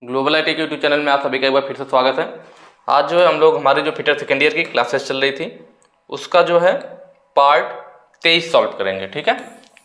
Global IT के YouTube channel में आप सभी का एक बार फिर से स्वागत है। आज जो है हम लोग हमारी जो फिटर सेकेंड ईयर की क्लासेस चल रही थी उसका जो है पार्ट 23 सॉल्व करेंगे। ठीक है,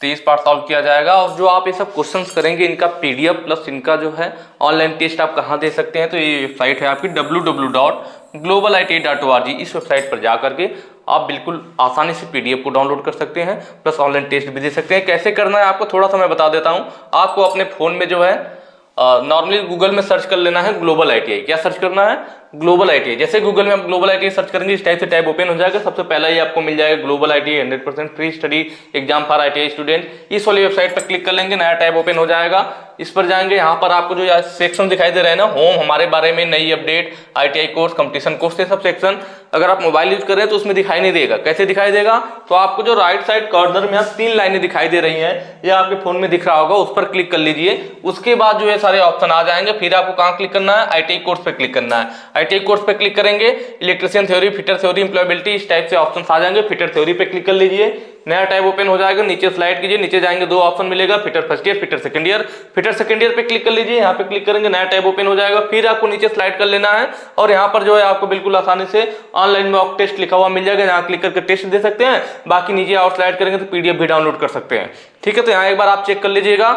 23 पार्ट सॉल्व किया जाएगा और जो आप ये सब क्वेश्चंस करेंगे इनका पीडीएफ प्लस इनका जो है ऑनलाइन टेस्ट आप कहाँ दे सकते हैं, तो ये वेबसाइट है आपकी www.globalit.org। इस वेबसाइट पर जा करके आप बिल्कुल आसानी से पीडीएफ को डाउनलोड कर सकते हैं प्लस ऑनलाइन टेस्ट भी दे सकते हैं। कैसे करना है आपको थोड़ा सा मैं बता देता हूँ। आपको अपने फ़ोन में जो है नॉर्मली गूगल में सर्च कर लेना है ग्लोबल आईटीआई। क्या सर्च करना है? Global ITI. जैसे गूगल में आप ग्लोबल आईटीआई सर्च करेंगे इस टाइप से टैब ओपन हो जाएगा। सबसे पहला ही आपको मिल जाएगा global ITI 100% free study exam for ITI student. इस वाली वेबसाइट पर क्लिक कर लेंगे, नया टैब ओपन हो जाएगा। इस पर जाएंगे, यहाँ पर आपको जो सेक्शन दिखाई दे रहे हैं ना, होम, हमारे बारे में, नई update, ITI course, competition course, ये सब सेक्शन अगर आप मोबाइल यूज कर रहे हैं तो उसमें दिखाई नहीं देगा। कैसे दिखाई देगा? तो आपको जो राइट साइड कॉर्नर में 3 लाइनें दिखाई दे रही हैं, ये आपके फोन में दिख रहा होगा, उस पर क्लिक कर लीजिए। उसके बाद जो है सारे ऑप्शन आ जाएंगे। फिर आपको कहाँ क्लिक करना है? आईटीआई कोर्स पे क्लिक करना है। आईटीआई कोर्स पे क्लिक करेंगे, electrician theory, fitter theory, employability, इस टाइप से ऑप्शन आ जाएंगे। फिटर थ्योरी पे क्लिक कर लीजिए, नया टैब ओपन हो जाएगा। नीचे स्लाइड कीजिए, नीचे जाएंगे 2 ऑप्शन मिलेगा, fitter first year, fitter second year. Fitter second year पे क्लिक कर लीजिए, यहाँ पे क्लिक करेंगे, नया टैब ओपन हो जाएगा। फिर आपको नीचे स्लाइड कर लेना है और यहाँ पर जो है आपको बिल्कुल आसानी से ऑनलाइन मॉक टेस्ट लिखा हुआ मिल जाएगा। यहाँ क्लिक करके टेस्ट दे सकते हैं, बाकी नीचे और स्लाइड करेंगे तो पीडीएफ भी डाउनलोड कर सकते हैं। ठीक है, तो यहाँ एक बार आप चेक कर लीजिएगा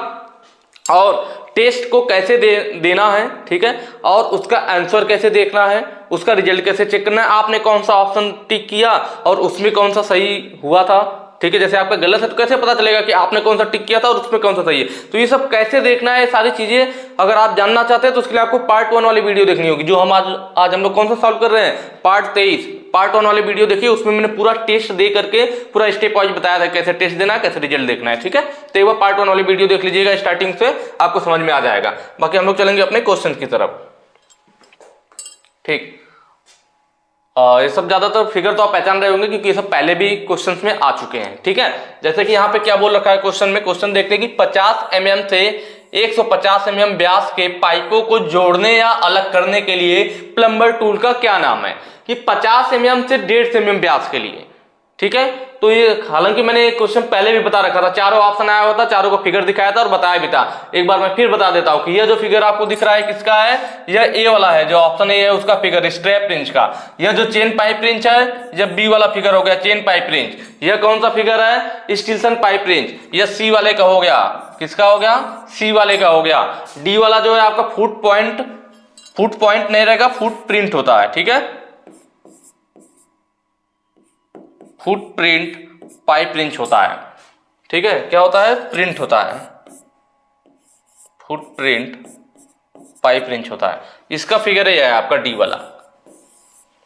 और टेस्ट को कैसे देना है, ठीक है, और उसका आंसर कैसे देखना है, उसका रिजल्ट कैसे चेक करना है, आपने कौन सा ऑप्शन टिक किया और उसमें कौन सा सही हुआ था। ठीक है, जैसे आपका गलत है तो कैसे पता चलेगा कि आपने कौन सा टिक किया था और उसमें कौन सा सही है। तो ये सब कैसे देखना है, सारी चीजें अगर आप जानना चाहते हैं तो उसके लिए आपको पार्ट 1 वाली वीडियो देखनी होगी। जो हम आज हम लोग कौन सा सॉल्व कर रहे हैं, पार्ट 23। पार्ट 1 वाली वीडियो देखिए, उसमें मैंने पूरा टेस्ट दे करके पूरा स्टेप वाइज बताया था कैसे टेस्ट देना है, कैसे रिजल्ट देखना है। ठीक है, तो एक बार पार्ट 1 वाली वीडियो देख लीजिएगा, स्टार्टिंग से आपको समझ में आ जाएगा। बाकी हम लोग चलेंगे अपने क्वेश्चन की तरफ। ठीक, ये सब ज्यादातर फिगर तो आप पहचान रहे होंगे क्योंकि ये सब पहले भी क्वेश्चंस में आ चुके हैं। ठीक है, जैसे कि यहाँ पे क्या बोल रखा है क्वेश्चन में, क्वेश्चन देखते हैं कि 50 mm से 150 mm व्यास के पाइपों को जोड़ने या अलग करने के लिए प्लम्बर टूल का क्या नाम है। कि 50 mm से 150 mm व्यास के लिए। ठीक है, तो ये हालांकि मैंने क्वेश्चन पहले भी बता रखा था, चारों ऑप्शन आया हुआ था, चारों को फिगर दिखाया था और बताया भी था। एक बार मैं फिर बता देता हूं कि यह जो फिगर आपको दिख रहा है किसका है, यह ए वाला है, जो ऑप्शन ए है उसका फिगर, स्ट्रैप रिंच का। यह जो चेन पाइप रिंच है, यह बी वाला फिगर हो गया, चेन पाइप रिंच। यह कौन सा फिगर है? स्टील्सन पाइप रिंच। यह सी वाले का हो गया, किसका हो गया? सी वाले का हो गया। डी वाला जो है आपका फुट पॉइंट नहीं रहेगा, फुट प्रिंट होता है। ठीक है, फुटप्रिंट पाइप रिंच होता है। ठीक है, क्या होता है? प्रिंट होता है, फुटप्रिंट पाइप रिंच होता है। इसका फिगर है आपका डी वाला।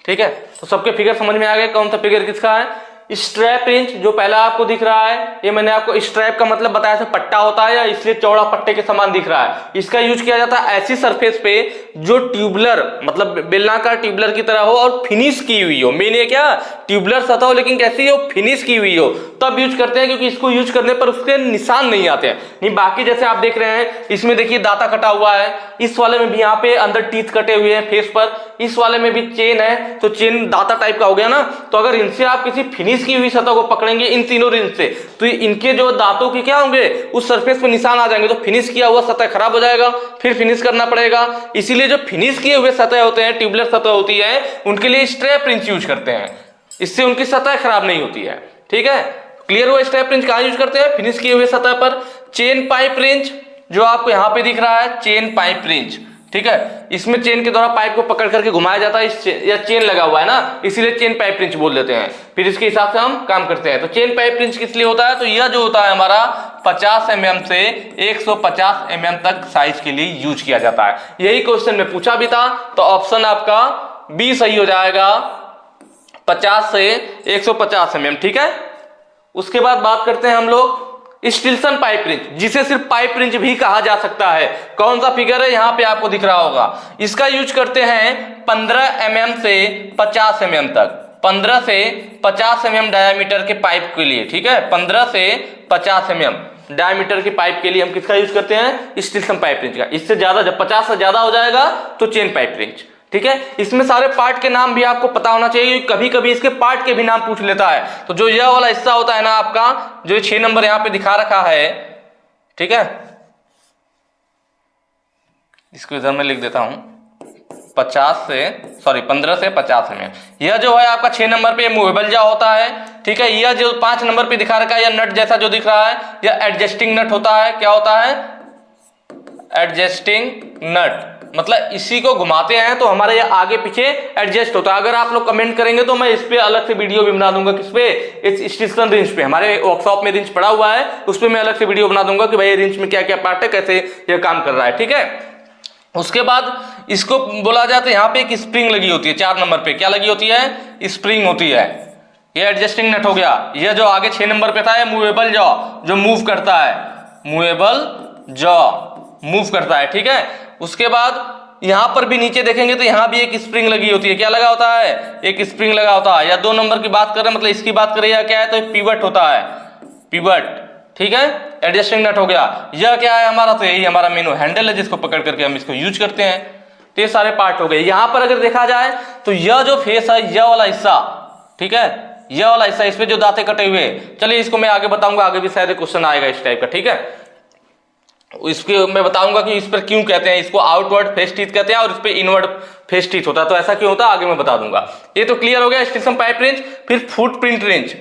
ठीक है, तो सबके फिगर समझ में आ गए कौन सा फिगर किसका है। स्ट्रैप रिंच जो पहला आपको दिख रहा है, ये मैंने आपको स्ट्रैप का मतलब बताया था, पट्टा होता है या इसलिए चौड़ा पट्टे के समान दिख रहा है। इसका यूज किया जाता है ऐसी सरफेस पे जो ट्यूबुलर, मतलब बेलनाकार ट्यूबुलर की तरह हो और फिनिश की हुई हो। मेन ये क्या, ट्यूबुलर सतह हो लेकिन कैसी हो, फिनिश की हुई हो, तब यूज करते हैं, क्योंकि इसको यूज करने पर उसके निशान नहीं आते हैं। नहीं, बाकी जैसे आप देख रहे हैं इसमें देखिए दांता कटा हुआ है, इस वाले में भी यहाँ पे अंदर टीथ कटे हुए हैं फेस पर, इस वाले में भी चेन है, तो चेन दांता टाइप का हो गया ना। तो अगर इनसे आप किसी फिनिश की हुई सतह को पकड़ेंगे, इन तीनों रिंच से, तो इनके जो दांतों के क्या होंगे, उस सरफेस पे निशान आ जाएंगे, तो फिनिश किया हुआ सतह खराब हो जाएगा, फिर फिनिश करना पड़ेगा। इसीलिए जो फिनिश किए हुए सतह होते हैं, ट्यूबुलर सतह होती है, उनके लिए स्ट्रैप रिंच यूज करते हैं, इससे उनकी सतह खराब नहीं होती है। ठीक है, क्लियर हुआ। स्ट्रैप रिंच कहां यूज करते हैं? फिनिश किए हुए सतह पर। चेन पाइप रिंच जो आपको यहां पे दिख रहा है, चेन पाइप रिंच। ठीक है, इसमें चेन के द्वारा पाइप को पकड़ करके घुमाया जाता है, या चेन लगा हुआ है ना, इसीलिए चेन पाइप रिंच बोल देते हैं। फिर इसके हिसाब से हम काम करते हैं। तो चेन पाइप रिंच किस लिए होता है? तो यह जो होता है हमारा 50 mm से 150 mm तक साइज के लिए यूज किया जाता है। यही क्वेश्चन में पूछा भी था, तो ऑप्शन आपका बी सही हो जाएगा, 50 से 150 mm। ठीक है, उसके बाद बात करते हैं हम लोग स्टील्सन पाइप रिंच, जिसे सिर्फ पाइप रिंच भी कहा जा सकता है। कौन सा फिगर है? यहां पे आपको दिख रहा होगा। इसका यूज करते हैं 15 mm से 50 mm तक, 15 से 50 mm डायमीटर के पाइप के लिए। ठीक है, 15 से 50 mm डायमीटर के पाइप के लिए हम किसका यूज करते हैं? स्टील्सन पाइप रिंच का। इससे ज्यादा, जब 50 से ज्यादा हो जाएगा तो चेन पाइप रिंच। ठीक है, इसमें सारे पार्ट के नाम भी आपको पता होना चाहिए, कभी कभी इसके पार्ट के भी नाम पूछ लेता है। तो जो यह वाला हिस्सा होता है ना आपका, जो 6 नंबर यहां पे दिखा रखा है, ठीक है, इसको इधर में लिख देता हूं 15 से 50 में। यह जो है आपका 6 नंबर पे मूवेबल जा होता है, ठीक है। यह जो 5 नंबर पे दिखा रखा है, यह नट जैसा जो दिख रहा है, यह एडजस्टिंग नट होता है। क्या होता है? एडजस्टिंग नट। मतलब इसी को घुमाते हैं तो हमारे ये आगे पीछे एडजस्ट होता है। अगर आप लोग कमेंट करेंगे तो मैं इस पे अलग से वीडियो भी बना दूंगा। किस पे? इस स्टेशन रिंच पे। हमारे वर्कशॉप में रिंच पड़ा हुआ है, उस पे मैं अलग से वीडियो बना दूंगा कि भाई रिंच में क्या क्या पार्ट है, कैसे ये काम कर रहा है, ठीक है। उसके बाद इसको बोला जाता है, यहाँ पे एक स्प्रिंग लगी होती है 4 नंबर पे। क्या लगी होती है? स्प्रिंग होती है। ये एडजस्टिंग नट हो गया। ये जो आगे 6 नंबर पे था, ये मूवेबल जॉ, जो मूव करता है, मूवेबल जॉ मूव करता है, ठीक है। उसके बाद यहां पर भी नीचे देखेंगे तो यहां भी एक स्प्रिंग लगी होती है। क्या लगा होता है? एक स्प्रिंग लगा होता है। या 2 नंबर की बात करें, मतलब इसकी बात करें, या क्या है तो पिवट होता है, पिवट, ठीक है। एडजस्टिंग नट हो गया। यह क्या है हमारा? तो यही हमारा मेनू हैंडल है, जिसको पकड़ करके हम इसको यूज करते हैं। तो ये सारे पार्ट हो गए। यहां पर अगर देखा जाए तो यह जो फेस है, यह वाला हिस्सा, ठीक है, यह वाला हिस्सा, इसमें जो दांतें कटे हुए, चलिए इसको मैं आगे बताऊंगा, आगे भी शायद क्वेश्चन आएगा इस टाइप का, ठीक है। इसके मैं बताऊंगा कि इस पर क्यों कहते हैं, इसको आउटवर्ड फेस टीथ कहते हैं और इस पे इनवर्ड फेस टीथ होता है। तो ऐसा क्यों होता है आगे मैं बता दूंगा। ये तो क्लियर हो गया स्टेशन पाइप रेंज। फिर फुटप्रिंट रेंज,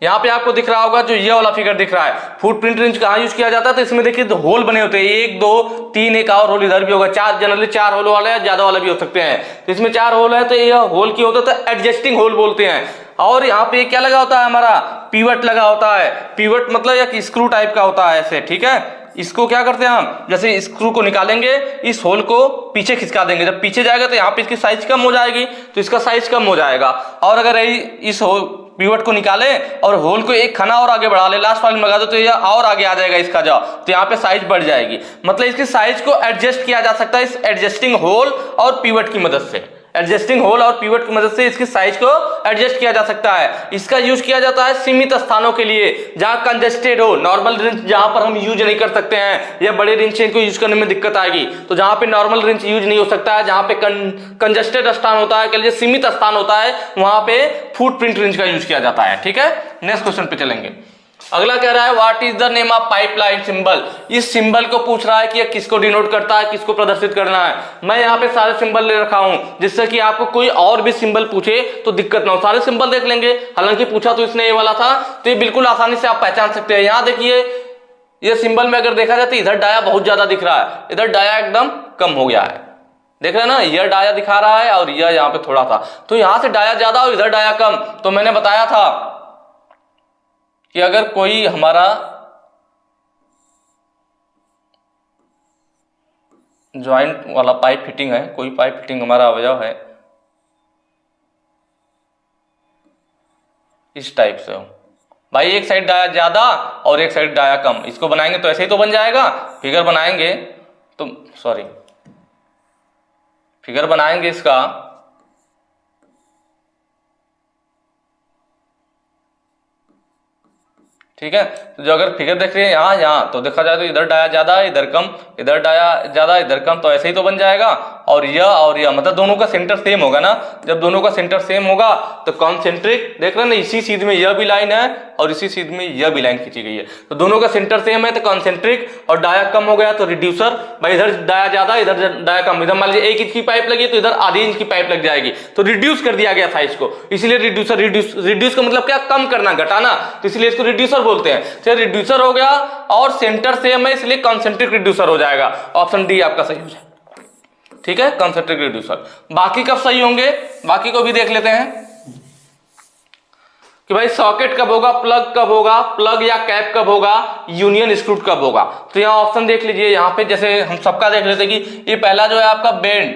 यहाँ पे आपको दिख रहा होगा जो ये वाला फिगर दिख रहा है, फुटप्रिंट रेंज कहाँ यूज किया जाता है? तो इसमें देखिए तो होल बने होते हैं, 1 2 3, एक और होल इधर भी होगा, 4, जनरली 4 होल वाले या ज्यादा वाला भी हो सकते हैं। तो इसमें 4 होल है, तो ये होल की होता है तो एडजस्टिंग होल बोलते हैं। और यहाँ पे क्या लगा होता है हमारा? पिवट लगा होता है। पिवट मतलब एक स्क्रू टाइप का होता है ऐसे, ठीक है। इसको क्या करते हैं हम, जैसे स्क्रू को निकालेंगे, इस होल को पीछे खिसका देंगे। जब पीछे जाएगा तो यहाँ पे इसकी साइज कम हो जाएगी, तो इसका साइज कम हो जाएगा। और अगर इस पिवट को निकाले और होल को एक खाना और आगे बढ़ा ले, लास्ट वाले में लगा दो, तो ये और आगे आ जाएगा इसका जाओ, तो यहाँ पे साइज बढ़ जाएगी। मतलब इसकी साइज को एडजस्ट किया जा सकता है इस एडजस्टिंग होल और पिवट की मदद से। एडजस्टिंग होल और पिवट की मदद से इसकी साइज को एडजस्ट किया जा सकता है। इसका यूज किया जाता है सीमित स्थानों के लिए, जहां कंजेस्टेड हो। नॉर्मल रिंच जहां पर हम यूज नहीं कर सकते हैं, या बड़े रिंच को यूज करने में दिक्कत आएगी, तो जहां पे नॉर्मल रिंच यूज नहीं हो सकता है, जहां पे कंजेस्टेड स्थान होता है, कह लीजिए सीमित स्थान होता है, वहां पे फुटप्रिंट रिंच का यूज किया जाता है, ठीक है। नेक्स्ट क्वेश्चन पे चलेंगे। अगला कह रहा है what is the name of pipeline symbol. इस सिंबल को पूछ रहा है कि यह किसको डिनोट करता है, किसको प्रदर्शित करना है। मैं यहाँ पे सारे सिंबल ले रखा हूं, जिससे कि आपको कोई और भी सिंबल पूछे तो दिक्कत ना हो, सारे सिंबल देख लेंगे। हालांकि पूछा तो इसने ये वाला था, तो ये बिल्कुल आसानी से आप पहचान सकते हैं। यहाँ देखिए, ये सिंबल में अगर देखा जाए तो इधर डाया बहुत ज्यादा दिख रहा है, इधर डाया एकदम कम हो गया है। देख रहे हैं ना, यह डाया दिखा रहा है और यह यहाँ पे थोड़ा था, तो यहां से डाया ज्यादा और इधर डाया कम। तो मैंने बताया था कि अगर कोई हमारा ज्वाइंट वाला पाइप फिटिंग है, कोई पाइप फिटिंग हमारा अवयव है इस टाइप से हो, भाई एक साइड डाया ज्यादा और एक साइड डाया कम, इसको बनाएंगे तो ऐसे ही तो बन जाएगा। फिगर बनाएंगे तो फिगर बनाएंगे इसका, ठीक है। तो जो अगर फिगर देख रहे हैं यहाँ तो देखा जाए तो इधर डाया ज्यादा, इधर कम, इधर डाया ज्यादा, इधर कम, तो ऐसे ही तो बन जाएगा। और यह मतलब दोनों का सेंटर सेम होगा ना। जब दोनों का सेंटर सेम होगा तो कॉन्सेंट्रिक, देख रहे हैं ना, इसी सीध में यह भी लाइन है और इसी सीध में यह भी लाइन खींची गई है, तो दोनों का सेंटर सेम है तो कॉन्सेंट्रिक। और डाया कम हो गया तो रिड्यूसर, भाई इधर डाया ज्यादा, इधर डाया कम। इधर मान लीजिए 1 इंच की पाइप लगी तो इधर आधी इंच की पाइप लग जाएगी, तो रिड्यूस कर दिया गया साइज को, इसलिए रिड्यूसर। रिड्यूस का मतलब क्या? कम करना, घटाना, तो इसलिए इसको रिड्यूसर बोलते हैं। चलिए रिड्यूसर हो गया और सेंटर सेम है, इसलिए कॉन्सेंट्रिक रिड्यूसर हो जाएगा। ऑप्शन डी आपका सही हो जाएगा, ठीक है, कॉन्सेंट्रिक रिड्यूसर। बाकी कब सही होंगे, बाकी को भी देख लेते हैं कि भाई सॉकेट कब होगा, प्लग कब होगा, प्लग या कैप कब होगा, यूनियन स्क्रूड कब होगा। तो यहाँ ऑप्शन देख लीजिए, यहाँ पे जैसे हम सबका देख लेते कि ये पहला जो है आपका बेंड,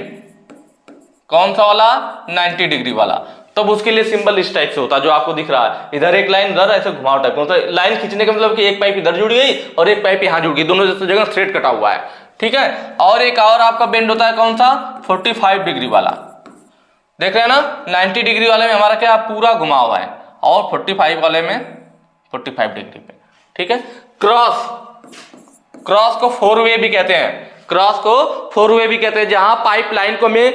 कौन सा वाला? 90 डिग्री वाला। तब उसके लिए सिंबल इस टाइप से होता है जो आपको दिख रहा है, इधर एक लाइन, इधर ऐसे घुमाव टाइप में। तो लाइन खींचने का मतलब कि एक पाइप इधर जुड़ गई और एक पाइप यहाँ जुड़ गई, दोनों जगह थ्रेड कटा हुआ है, ठीक है। और एक और आपका बेंड होता है कौन सा? 45 डिग्री वाला। देख रहे हैं ना, 90 डिग्री वाले में हमारा क्या पूरा घुमा हुआ है, और 45 वाले में 45 डिग्री पे, ठीक है। क्रॉस को 4 वे भी कहते हैं, क्रॉस को 4 वे भी कहते हैं, जहां पाइप लाइन को मैं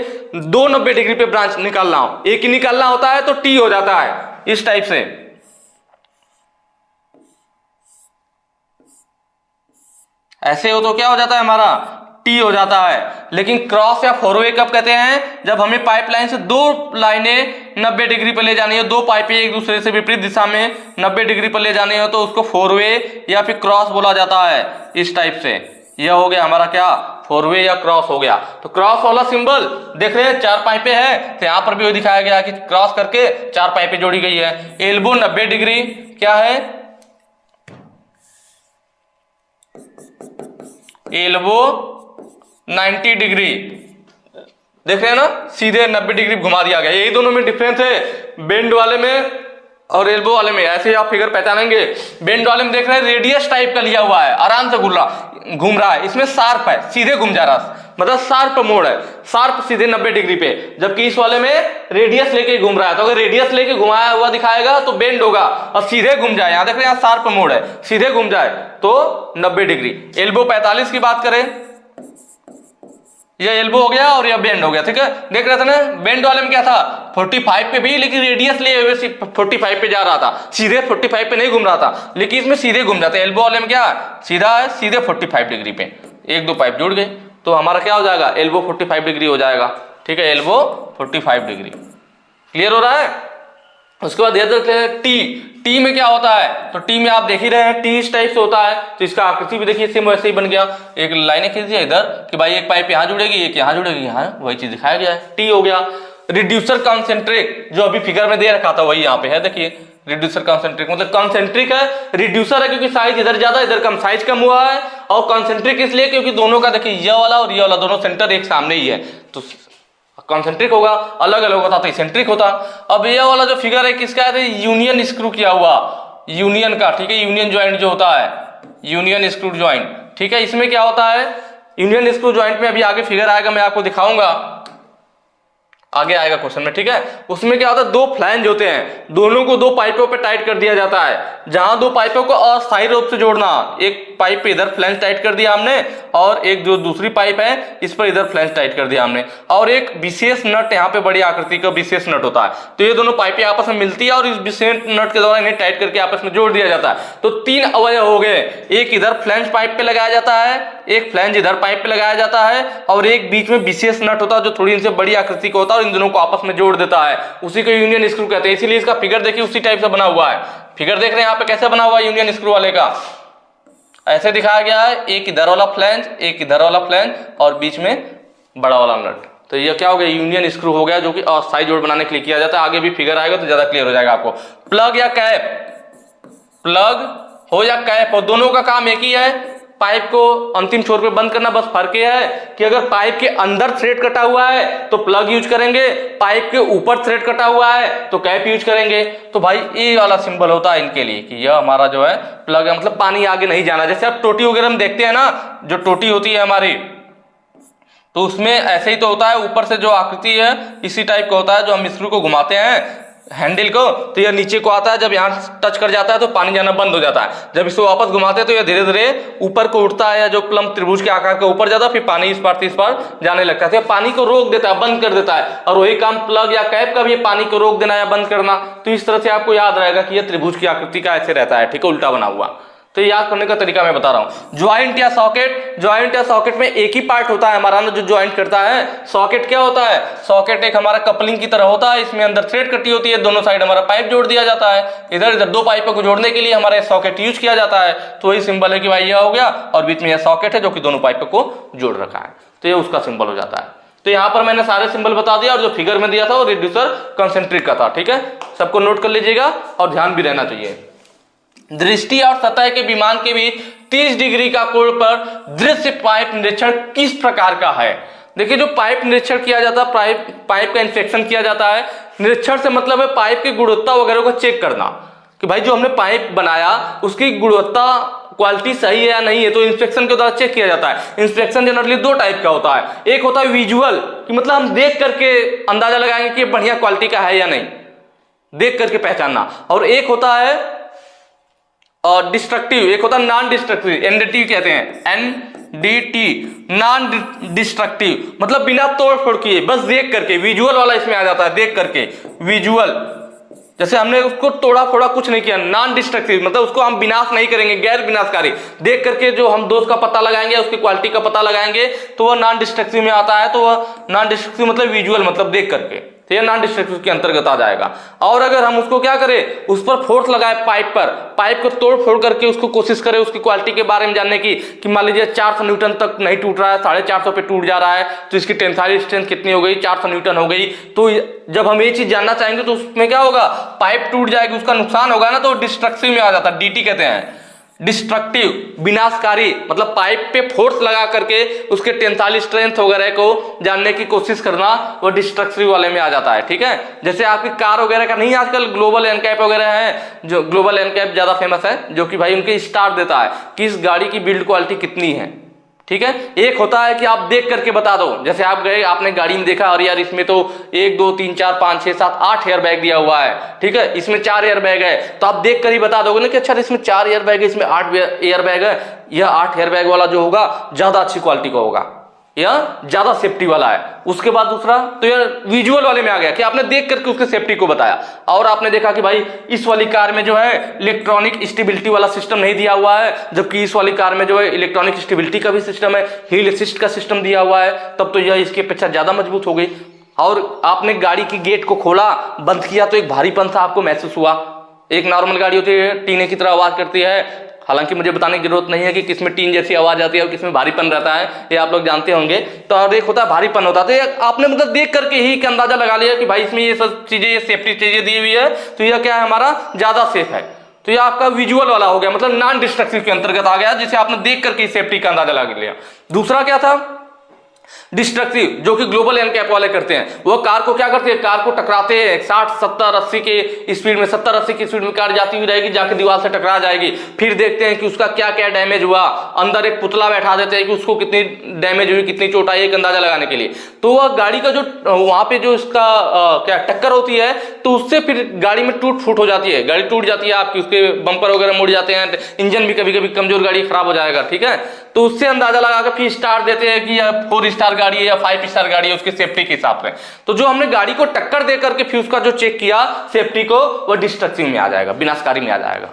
290 डिग्री पे ब्रांच निकाल रहा हूं, एक ही निकालना होता है तो टी हो जाता है इस टाइप से। ऐसे हो तो क्या हो जाता है हमारा? टी हो जाता है। लेकिन क्रॉस या फोरवे कब कहते हैं? जब हमें पाइपलाइन से दो लाइनें 90 डिग्री पर ले जानी हो, दो पाइपें एक दूसरे से विपरीत दिशा में 90 डिग्री पर ले जानी हो, तो उसको फोरवे या फिर क्रॉस बोला जाता है। इस टाइप से यह हो गया हमारा क्या, फोरवे या क्रॉस हो गया। तो क्रॉस वाला सिंबल देख रहे हैं, 4 पाइपें हैं, तो यहां पर भी दिखाया गया कि क्रॉस करके 4 पाइपें जोड़ी गई है। एल्बो 90 डिग्री क्या है, एल्बो 90 डिग्री, देख रहे हैं ना, सीधे 90 डिग्री घुमा दिया गया। यही दोनों में डिफरेंस है, बेंड वाले में और एल्बो वाले में। ऐसे आप फिगर पहचानेंगे। बेंड वाले में देख रहे हैं रेडियस टाइप का लिया हुआ है, आराम से घूम रहा है। इसमें शार्प है, सीधे घूम जा रहा है, मतलब शार्प मोड़ है, शार्प सीधे 90 डिग्री पे। जबकि इस वाले में रेडियस लेके घूम रहा है। तो अगर रेडियस लेके घुमाया हुआ दिखाएगा तो बेंड होगा, और सीधे घूम जाए, यहां देख रहे हैं, यहाँ शार्प मोड़ है, सीधे घूम जाए तो 90 डिग्री। एल्बो 45 की बात करें, यह एल्बो हो गया और यह बेंड हो गया। ठीक है, देख रहे थे ना, बेंड वाले में क्या था, 45 पे भी, लेकिन रेडियस लिए हुए 45 पे जा रहा था, सीधे 45 पे नहीं घूम रहा था। लेकिन इसमें सीधे घूम जाते हैं। एल्बो वाले में क्या सीधा है, सीधे 45 डिग्री पे, एक दो पाइप जुड़ गए तो हमारा क्या हो जाएगा, एल्बो 45 डिग्री हो जाएगा। ठीक है, एल्बो 45 डिग्री। क्लियर हो रहा है? उसके बाद याद रखते हैं टी। टी में क्या होता है, तो टी में आप देख ही रहे हैं, टी इस टाइप से होता है। तो इसका आकृति भी देखिए सेम वैसे ही बन गया। एक लाइनें खींच दिया इधर कि भाई एक पाइप यहाँ जुड़ेगी, एक यहाँ जुड़ेगी, यहाँ वही चीज दिखाया गया है, टी हो गया। रिड्यूसर कॉन्सेंट्रिक जो अभी फिगर में दे रखा था वही यहाँ पे है, देखिए रिड्यूसर कॉन्सेंट्रिक, मतलब कॉन्सेंट्रिक है, रिड्यूसर है क्योंकि साइज इधर ज्यादा इधर कम, साइज कम हुआ है। और कॉन्सेंट्रिक इसलिए क्योंकि दोनों का देखिए ये वाला और ये वाला दोनों सेंटर एक सामने ही है, तो कॉन्सेंट्रिक होगा। अलग अलग होता तो इसेंट्रिक होता। अब ये वाला जो फिगर है किसका है, यूनियन स्क्रू किया हुआ, यूनियन का। ठीक है, यूनियन ज्वाइंट जो होता है, यूनियन स्क्रू ज्वाइंट। ठीक है, इसमें क्या होता है, यूनियन स्क्रू ज्वाइंट में अभी आगे फिगर आएगा, मैं आपको दिखाऊंगा, आगे आएगा क्वेश्चन में। ठीक है, उसमें क्या होता है, दो फ्लैंज होते हैं, दोनों को दो पाइपों पे टाइट कर दिया जाता है। जहां दो पाइपों को अस्थायी रूप से जोड़ना, एक पाइप पे इधर फ्लैंज टाइट कर दिया हमने, और एक जो दूसरी पाइप है इस पर इधर फ्लैंज टाइट कर दिया हमने, और एक विशेष नट यहाँ पे बड़ी आकृति का विशेष नट होता है। तो ये दोनों पाइपें आपस में मिलती है और इस विशेष नट के द्वारा इन्हें टाइट करके आपस में जोड़ दिया जाता है। तो 3 अवयव हो गए, एक इधर फ्लैंज पाइप पे लगाया जाता है, एक फ्लैंज इधर पाइप पे लगाया जाता है, और एक बीच में विशेष नट होता है जो थोड़ी इनसे बड़ी आकृति का होता है और इन दोनों को आपस में जोड़ देता है। उसी को यूनियन स्क्रू कहते हैं। इसीलिए इसका फिगर देखिए उसी टाइप से बना हुआ है। फिगर देख रहे हैं यहाँ पे कैसे बना हुआ है यूनियन स्क्रू वाले का, ऐसे दिखाया गया है, एक इधर वाला फ्लैंज, एक इधर वाला फ्लैंज, और बीच में बड़ा वाला नट। तो ये क्या हो गया, यूनियन स्क्रू हो गया, जो कि अस्थायी जोड़ बनाने के लिए किया जाता है। आगे भी फिगर आएगा तो ज्यादा क्लियर हो जाएगा आपको। प्लग या कैप, प्लग हो या कैप हो, दोनों का काम एक ही है, पाइप को अंतिम छोर पे बंद करना। बस फर्क यह है कि अगर पाइप के अंदर थ्रेड कटा हुआ है तो प्लग यूज करेंगे, पाइप के ऊपर थ्रेड कटा हुआ है तो कैप यूज करेंगे। तो भाई ये वाला सिंबल होता है इनके लिए कि यह हमारा जो है प्लग है, मतलब पानी आगे नहीं जाना। जैसे आप टोटी वगैरह में देखते हैं ना, जो टोटी होती है हमारी, तो उसमें ऐसे ही तो होता है, ऊपर से जो आकृति है इसी टाइप का होता है। जो हम स्क्रू को घुमाते हैं हैंडल को, तो यह नीचे को आता है, जब यहाँ टच कर जाता है तो पानी जाना बंद हो जाता है। जब इसको वापस घुमाते हैं तो यह धीरे धीरे ऊपर को उठता है, या जो प्लम त्रिभुज के आकार का ऊपर जाता है, फिर पानी इस पार से इस पार जाने लगता है। तो पानी को रोक देता है, बंद कर देता है। और वही काम प्लग या कैप का भी, पानी को रोक देना या बंद करना। तो इस तरह से आपको याद रहेगा कि यह त्रिभुज की आकृति का ऐसे रहता है, ठीक है, उल्टा बना हुआ। तो याद करने का तरीका मैं बता रहा हूं। ज्वाइंट या सॉकेट, ज्वाइंट या सॉकेट में एक ही पार्ट होता है हमारा ना जो ज्वाइंट करता है। सॉकेट क्या होता है, सॉकेट एक हमारा कपलिंग की तरह होता है, इसमें अंदर थ्रेड कटी होती है, दोनों साइड हमारा पाइप जोड़ दिया जाता है। इधर इधर दो पाइपों को जोड़ने के लिए हमारा सॉकेट यूज किया जाता है। तो वही सिंबल है कि भाई यह हो गया, और बीच में यह सॉकेट है जो कि दोनों पाइपों को जोड़ रखा है, तो ये उसका सिंबल हो जाता है। तो यहाँ पर मैंने सारे सिंबल बता दिया, और जो फिगर में दिया था वो रिड्यूसर कॉन्सेंट्रिक का था। ठीक है, सबको नोट कर लीजिएगा और ध्यान भी रहना चाहिए। दृष्टि और सतह के विमान के बीच 30 डिग्री का कोण पर दृश्य पाइप निरीक्षण किस प्रकार का है। देखिए, जो पाइप निरीक्षण किया जाता है, पाइप का इंस्पेक्शन किया जाता है। निरीक्षण से मतलब है पाइप की गुणवत्ता वगैरह को चेक करना, कि भाई जो हमने पाइप बनाया उसकी गुणवत्ता क्वालिटी सही है या नहीं है, तो इंस्पेक्शन के द्वारा चेक किया जाता है। इंस्पेक्शन जनरली 2 टाइप का होता है। एक होता है विजुअल, कि मतलब हम देख करके अंदाजा लगाएंगे कि बढ़िया क्वालिटी का है या नहीं, देख करके पहचानना। और एक होता है और डिस्ट्रक्टिव, एक होता है नॉन डिस्ट्रक्टिव, एनडीटी कहते हैं, एनडीटी, नॉन डिस्ट्रक्टिव, मतलब बिना तोड़ फोड़ किए, बस देख करके। विजुअल वाला इसमें आ जाता है, देख करके, विजुअल। जैसे हमने उसको तोड़ा फोड़ा कुछ नहीं किया, नॉन डिस्ट्रक्टिव मतलब उसको हम विनाश नहीं करेंगे, गैर विनाशकारी। देख करके जो हम दोष का पता लगाएंगे, उसकी क्वालिटी का पता लगाएंगे, तो वह नॉन डिस्ट्रक्टिव में आता है। तो वह नॉन डिस्ट्रक्टिव मतलब विजुअल मतलब देख करके, तो यह नॉन डिस्ट्रक्टिव के अंतर्गत आ जाएगा। और अगर हम उसको क्या करें, उस पर फोर्स लगाए पाइप पर, पाइप को तोड़ फोड़ करके उसको कोशिश करें उसकी क्वालिटी के बारे में जानने की, कि मान लीजिए 400 न्यूटन तक नहीं टूट रहा है, 450 पे टूट जा रहा है, तो इसकी टेंसाइल स्ट्रेंथ कितनी हो गई, 400 न्यूटन हो गई। तो जब हम ये चीज जानना चाहेंगे तो उसमें क्या होगा, पाइप टूट जाएगी, उसका नुकसान होगा ना, तो डिस्ट्रक्टिव में आ जाता है, डीटी कहते हैं, डिस्ट्रक्टिव विनाशकारी। मतलब पाइप पे फोर्स लगा करके उसके टेंसाइल स्ट्रेंथ वगैरह को जानने की कोशिश करना, वो डिस्ट्रक्टिव वाले में आ जाता है। ठीक है, जैसे आपकी कार वगैरह का नहीं, आजकल ग्लोबल एनकैप वगैरह है, जो ग्लोबल एनकैप ज्यादा फेमस है, जो कि भाई उनके स्टार देता है कि इस गाड़ी की बिल्ड क्वालिटी कितनी है। ठीक है, एक होता है कि आप देख करके बता दो, जैसे आप गए, आपने गाड़ी में देखा, और यार इसमें तो 1 2 3 4 5 6 7 8 एयर बैग दिया हुआ है, ठीक है, इसमें 4 एयर बैग है, तो आप देख कर ही बता दोगे ना कि अच्छा इसमें 4 एयर बैग है, इसमें 8 एयर बैग है, यह 8 एयर बैग वाला जो होगा ज्यादा अच्छी क्वालिटी का होगा, यह ज्यादा सेफ्टी वाला है। उसके बाद दूसरा, तो यार विजुअल वाले में आ गया कि आपने देख करके उसके सेफ्टी को बताया, और आपने देखा कि भाई इस वाली कार में जो है इलेक्ट्रॉनिक स्टेबिलिटी वाला सिस्टम नहीं दिया हुआ है, जबकि इस वाली कार में जो है इलेक्ट्रॉनिक स्टेबिलिटी का भी सिस्टम है, हील असिस्ट का सिस्टम दिया हुआ है, तब तो यह इसकी अपेक्षा ज्यादा मजबूत हो गई। और आपने गाड़ी की गेट को खोला, बंद किया, तो एक भारीपन सा आपको महसूस हुआ। एक नॉर्मल गाड़ी होती है, टीने की तरह आवाज करती है, हालांकि मुझे बताने की जरूरत नहीं है कि किसमें टीन जैसी आवाज आती है और किसमें भारीपन रहता है, ये आप लोग जानते होंगे। तो और एक होता है भारीपन होता है, तो आपने मतलब देख करके ही अंदाजा लगा लिया कि भाई इसमें ये सब चीजें, ये सेफ्टी चीजें दी हुई है, तो यह क्या है, हमारा ज्यादा सेफ है। तो ये आपका विजुअल वाला हो गया, मतलब नॉन डिस्ट्रक्टिव के अंतर्गत आ गया, जिसे आपने देख करके सेफ्टी का अंदाजा लगा लिया। दूसरा क्या था, डिस्ट्रक्टिव, जो कि ग्लोबल एनकैप वाले करते हैं। वो कार को क्या करते हैं, कार को टकराते हैं 60 70 80 के स्पीड में, 70 80 की स्पीड में कार जाती हुई रहेगी, जाके दीवार से टकरा जाएगी। फिर देखते हैं कि उसका क्या क्या डैमेज हुआ, अंदर एक पुतला बैठा देते हैं कि उसको कितनी डैमेज हुई, कितनी चोट आई, एक अंदाजा लगाने के लिए। तो वह गाड़ी का जो वहां पे जो इसका क्या टक्कर होती है, तो उससे फिर गाड़ी में टूट फूट हो जाती है, गाड़ी टूट जाती है आपकी, उसके बम्पर वगैरह मुड़ जाते हैं, इंजन भी कभी कभी कमजोर गाड़ी खराब हो जाएगा। ठीक है, तो उससे अंदाजा लगाकर फिर स्टार देते हैं कि 4 स्टार गाड़ी है या 5 स्टार गाड़ी है, उसकी सेफ्टी के हिसाब से। तो जो हमने गाड़ी को टक्कर देकर के फिर उसका जो चेक किया सेफ्टी को, वो डिस्ट्रक्टिव में आ जाएगा, विनाशकारी में आ जाएगा।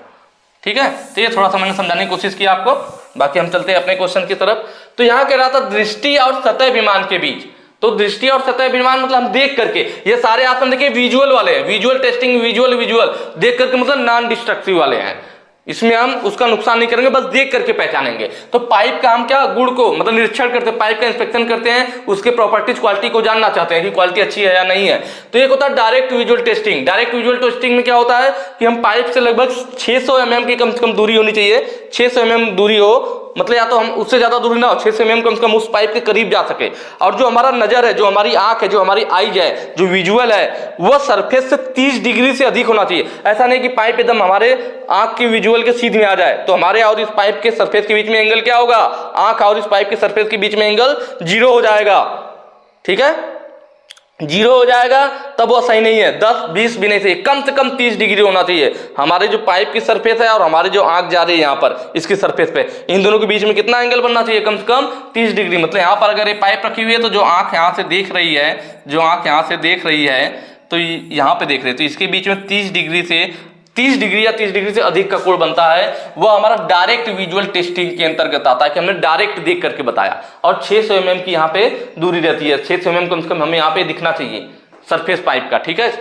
ठीक है, तो ये थोड़ा सा मैंने समझाने की कोशिश की आपको। बाकी हम चलते हैं अपने क्वेश्चन की तरफ। तो यहाँ कह रहा था दृष्टि और सतह विमान के बीच। तो दृष्टि और सतह विमान मतलब हम देख करके, ये सारे ऑप्शन देखिए विजुअल वाले हैं, विजुअल टेस्टिंग, विजुअल देख करके मतलब नॉन डिस्ट्रक्टिव वाले हैं। इसमें हम उसका नुकसान नहीं करेंगे, बस देख करके पहचानेंगे। तो पाइप का हम क्या गुण को मतलब निरीक्षण करते हैं, पाइप का इंस्पेक्शन करते हैं, उसके प्रॉपर्टीज क्वालिटी को जानना चाहते हैं कि क्वालिटी अच्छी है या नहीं है। तो एक होता है direct visual testing. Direct visual testing में क्या होता है कि हम पाइप से लगभग 600 mm की कम से कम दूरी होनी चाहिए, 600 mm दूरी हो, मतलब या तो हम उससे ज्यादा दूरी ना हो, 600 mm कम से कम उस पाइप के करीब जा सके। और जो हमारा नजर है, जो हमारी आंख है, जो हमारी आईज है, जो विजुअल है, वह सरफेस से 30 डिग्री से अधिक होना चाहिए। ऐसा नहीं कि पाइप एकदम हमारे आंख की विजुअल के सीध में आ जाए, तो हमारे और इस पाइप के सरफेस के बीच में एंगल क्या होगा, आंख और इस पाइप के सरफेस के बीच में एंगल 0 हो जाएगा। ठीक है, 0 हो जाएगा, तब वो सही नहीं है। 10 20 भी नहीं चाहिए, कम से कम 30 डिग्री होना चाहिए हमारे जो पाइप की सरफेस है और हमारे जो आंख जा रही है यहाँ पर इसकी सरफेस पे, इन दोनों के बीच में कितना एंगल बनना चाहिए, कम से कम 30 डिग्री। मतलब यहाँ पर अगर ये पाइप रखी हुई है, तो जो आंख यहाँ से देख रही है, जो आंख यहाँ से देख रही है, तो यहाँ पे देख रहे हैं, तो इसके बीच में 30 डिग्री से 30 डिग्री या 30 डिग्री से अधिक का कोण बनता है, वह हमारा डायरेक्ट विजुअल टेस्टिंग के अंतर्गत आता है कि हमने डायरेक्ट देख करके बताया। और 600 mm की यहाँ पे दूरी रहती है, 600 mm कम से कम हमें यहाँ पे दिखना चाहिए सरफेस पाइप का। ठीक है,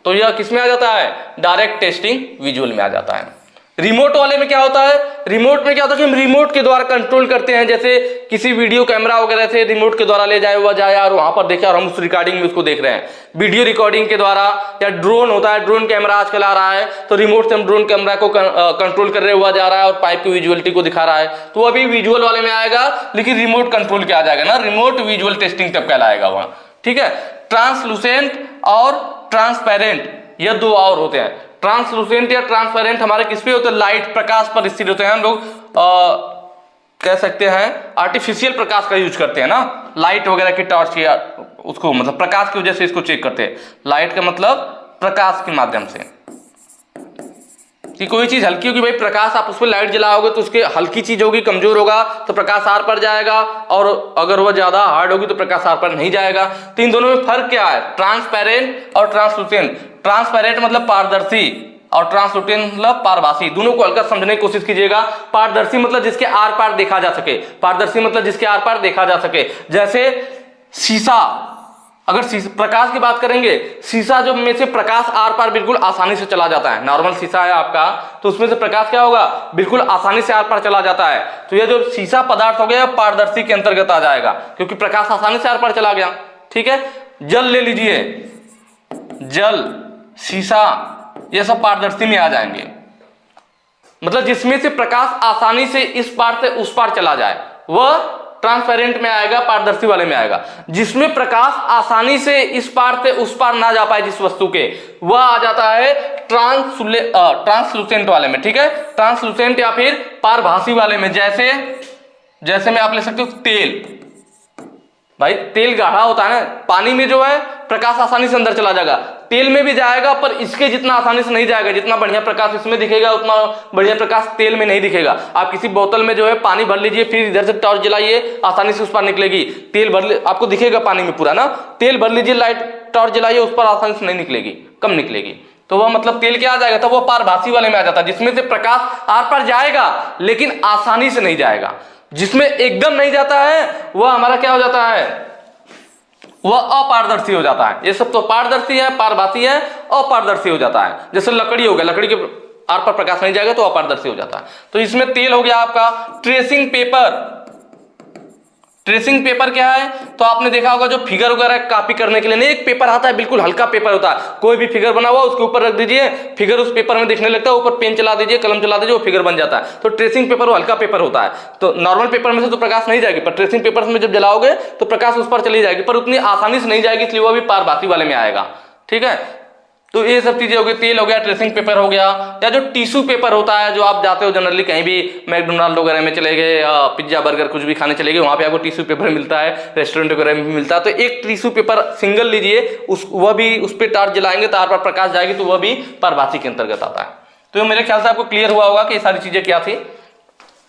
तो यह किस में आ जाता है, डायरेक्ट टेस्टिंग विजुअल में आ जाता है। रिमोट वाले में क्या होता है, रिमोट में क्या होता है कि हम रिमोट के द्वारा कंट्रोल करते हैं, जैसे किसी वीडियो कैमरा वगैरह से रिमोट के द्वारा ले जाए हुआ जाए और वहां पर देखे और हम उस रिकॉर्डिंग में उसको देख रहे हैं, वीडियो रिकॉर्डिंग के द्वारा। या ड्रोन होता है, ड्रोन कैमरा आजकल आ रहा है, तो रिमोट से हम ड्रोन कैमरा को कंट्रोल कर रहे हुआ जा रहा है और पाइप की विजुअलिटी को दिखा रहा है, तो अभी विजुअल वाले में आएगा, लेकिन रिमोट कंट्रोल क्या आ जाएगा ना, रिमोट विजुअल टेस्टिंग तब कहलाएगा वहां। ठीक है, ट्रांसलूसेंट और ट्रांसपेरेंट, ये दो और होते हैं। ट्रांसलूसेंट या ट्रांसपेरेंट हमारे किस पे होते हैं, लाइट प्रकाश पर स्थिर होते हैं। हम लोग कह सकते हैं आर्टिफिशियल प्रकाश का यूज करते हैं ना, लाइट वगैरह की टॉर्च या उसको मतलब प्रकाश की वजह से इसको चेक करते हैं। लाइट का मतलब प्रकाश के माध्यम से, कि कोई चीज हल्की होगी भाई, प्रकाश आप उस पर लाइट जलाओगे तो उसके हल्की चीज होगी, कमजोर होगा तो प्रकाश आर पर जाएगा, और अगर वह ज्यादा हार्ड होगी तो प्रकाश आर पर नहीं जाएगा। तो इन दोनों में फर्क क्या है, ट्रांसपेरेंट और ट्रांसलूसेंट। ट्रांसपेरेंट मतलब पारदर्शी और ट्रांसलूसेंट मतलब पारभासी। दोनों को हल्का समझने की कोशिश कीजिएगा। पारदर्शी मतलब जिसके आर पार देखा जा सके, पारदर्शी मतलब जिसके आर पार देखा जा सके। जैसे शीशा, अगर प्रकाश की बात करेंगे, शीशा जो में से प्रकाश आर पार बिल्कुल आसानी से चला जाता है। नॉर्मल शीशा है आपका, तो उसमें से प्रकाश क्या होगा, बिल्कुल आसानी से आर पार चला जाता है। तो ये जो शीशा पदार्थ हो गया पारदर्शी के अंतर्गत आ जाएगा, क्योंकि प्रकाश आसानी से आर पार चला गया। ठीक है, जल ले लीजिए, जल, शीशा, ये सब पारदर्शी में आ जाएंगे। मतलब जिसमें से प्रकाश आसानी से इस पार से उस पार चला जाए वह ट्रांसपेरेंट में आएगा, पारदर्शी वाले में आएगा। जिसमें प्रकाश आसानी से इस पार से उस पार ना जा पाए जिस वस्तु के, वह आ जाता है ट्रांसलूसेंट वाले में। ठीक है, ट्रांसलूसेंट या फिर पारभासी वाले में। जैसे में आप ले सकते हो तेल, भाई तेल गाढ़ा होता है ना, पानी में जो है प्रकाश आसानी से अंदर चला जाएगा, तेल में भी जाएगा पर इसके जितना आसानी से नहीं जाएगा। जितना बढ़िया प्रकाश इसमें दिखेगा उतना बढ़िया प्रकाश तेल में नहीं दिखेगा। आप किसी बोतल में जो है पानी भर लीजिए, फिर इधर से टॉर्च जलाइए, आसानी से उस पर निकलेगी। तेल भर आपको दिखेगा पानी में पूरा ना, तेल भर लीजिए, लाइट टॉर्च जलाइए, उस पर आसानी से नहीं निकलेगी, कम निकलेगी। तो वह मतलब तेल क्या आ जाएगा, तब वो पारभासी वाले में आ जाता है, जिसमें से प्रकाश आर पार जाएगा लेकिन आसानी से नहीं जाएगा। जिसमें एकदम नहीं जाता है वह हमारा क्या हो जाता है, वह अपारदर्शी हो जाता है। ये सब तो पारदर्शी है, पारभासी है, अपारदर्शी हो जाता है। जैसे लकड़ी हो गया, लकड़ी के आर पर प्रकाश नहीं जाएगा तो अपारदर्शी हो जाता है। तो इसमें तेल हो गया आपका। ट्रेसिंग पेपर, ट्रेसिंग पेपर क्या है, तो आपने देखा होगा जो फिगर वगैरह कॉपी करने के लिए नहीं एक पेपर आता है, बिल्कुल हल्का पेपर होता है, कोई भी फिगर बना हुआ उसके ऊपर रख दीजिए, फिगर उस पेपर में दिखने लगता है, ऊपर पेन चला दीजिए, कलम चला दीजिए, वो फिगर बन जाता है। तो ट्रेसिंग पेपर वो हल्का पेपर होता है। तो नॉर्मल पेपर में से तो प्रकाश नहीं जाएगी, पर ट्रेसिंग पेपर में जब जलाओगे तो प्रकाश उस पर चली जाएगी, पर उतनी आसानी से नहीं जाएगी, इसलिए वो भी पारभासी वाले में आएगा। ठीक है, तो ये सब चीजें हो गई। तेल हो गया, ट्रेसिंग पेपर हो गया, या जो टिश्यू पेपर होता है, जो आप जाते हो जनरली कहीं भी मैकडोनाल्ड वगैरह में चले गए, पिज्जा बर्गर कुछ भी खाने चले गए, वहां पे आपको टिश्यू पेपर मिलता है, रेस्टोरेंट वगैरह में भी मिलता है। तो एक टिश्यू पेपर सिंगल लीजिए, वह भी उस पर टार्च जलाएंगे, तार पर प्रकाश जाएगी, तो वह भी पारभासी के अंतर्गत आता है। तो मेरे ख्याल से आपको क्लियर हुआ होगा कि ये सारी चीजें क्या थी।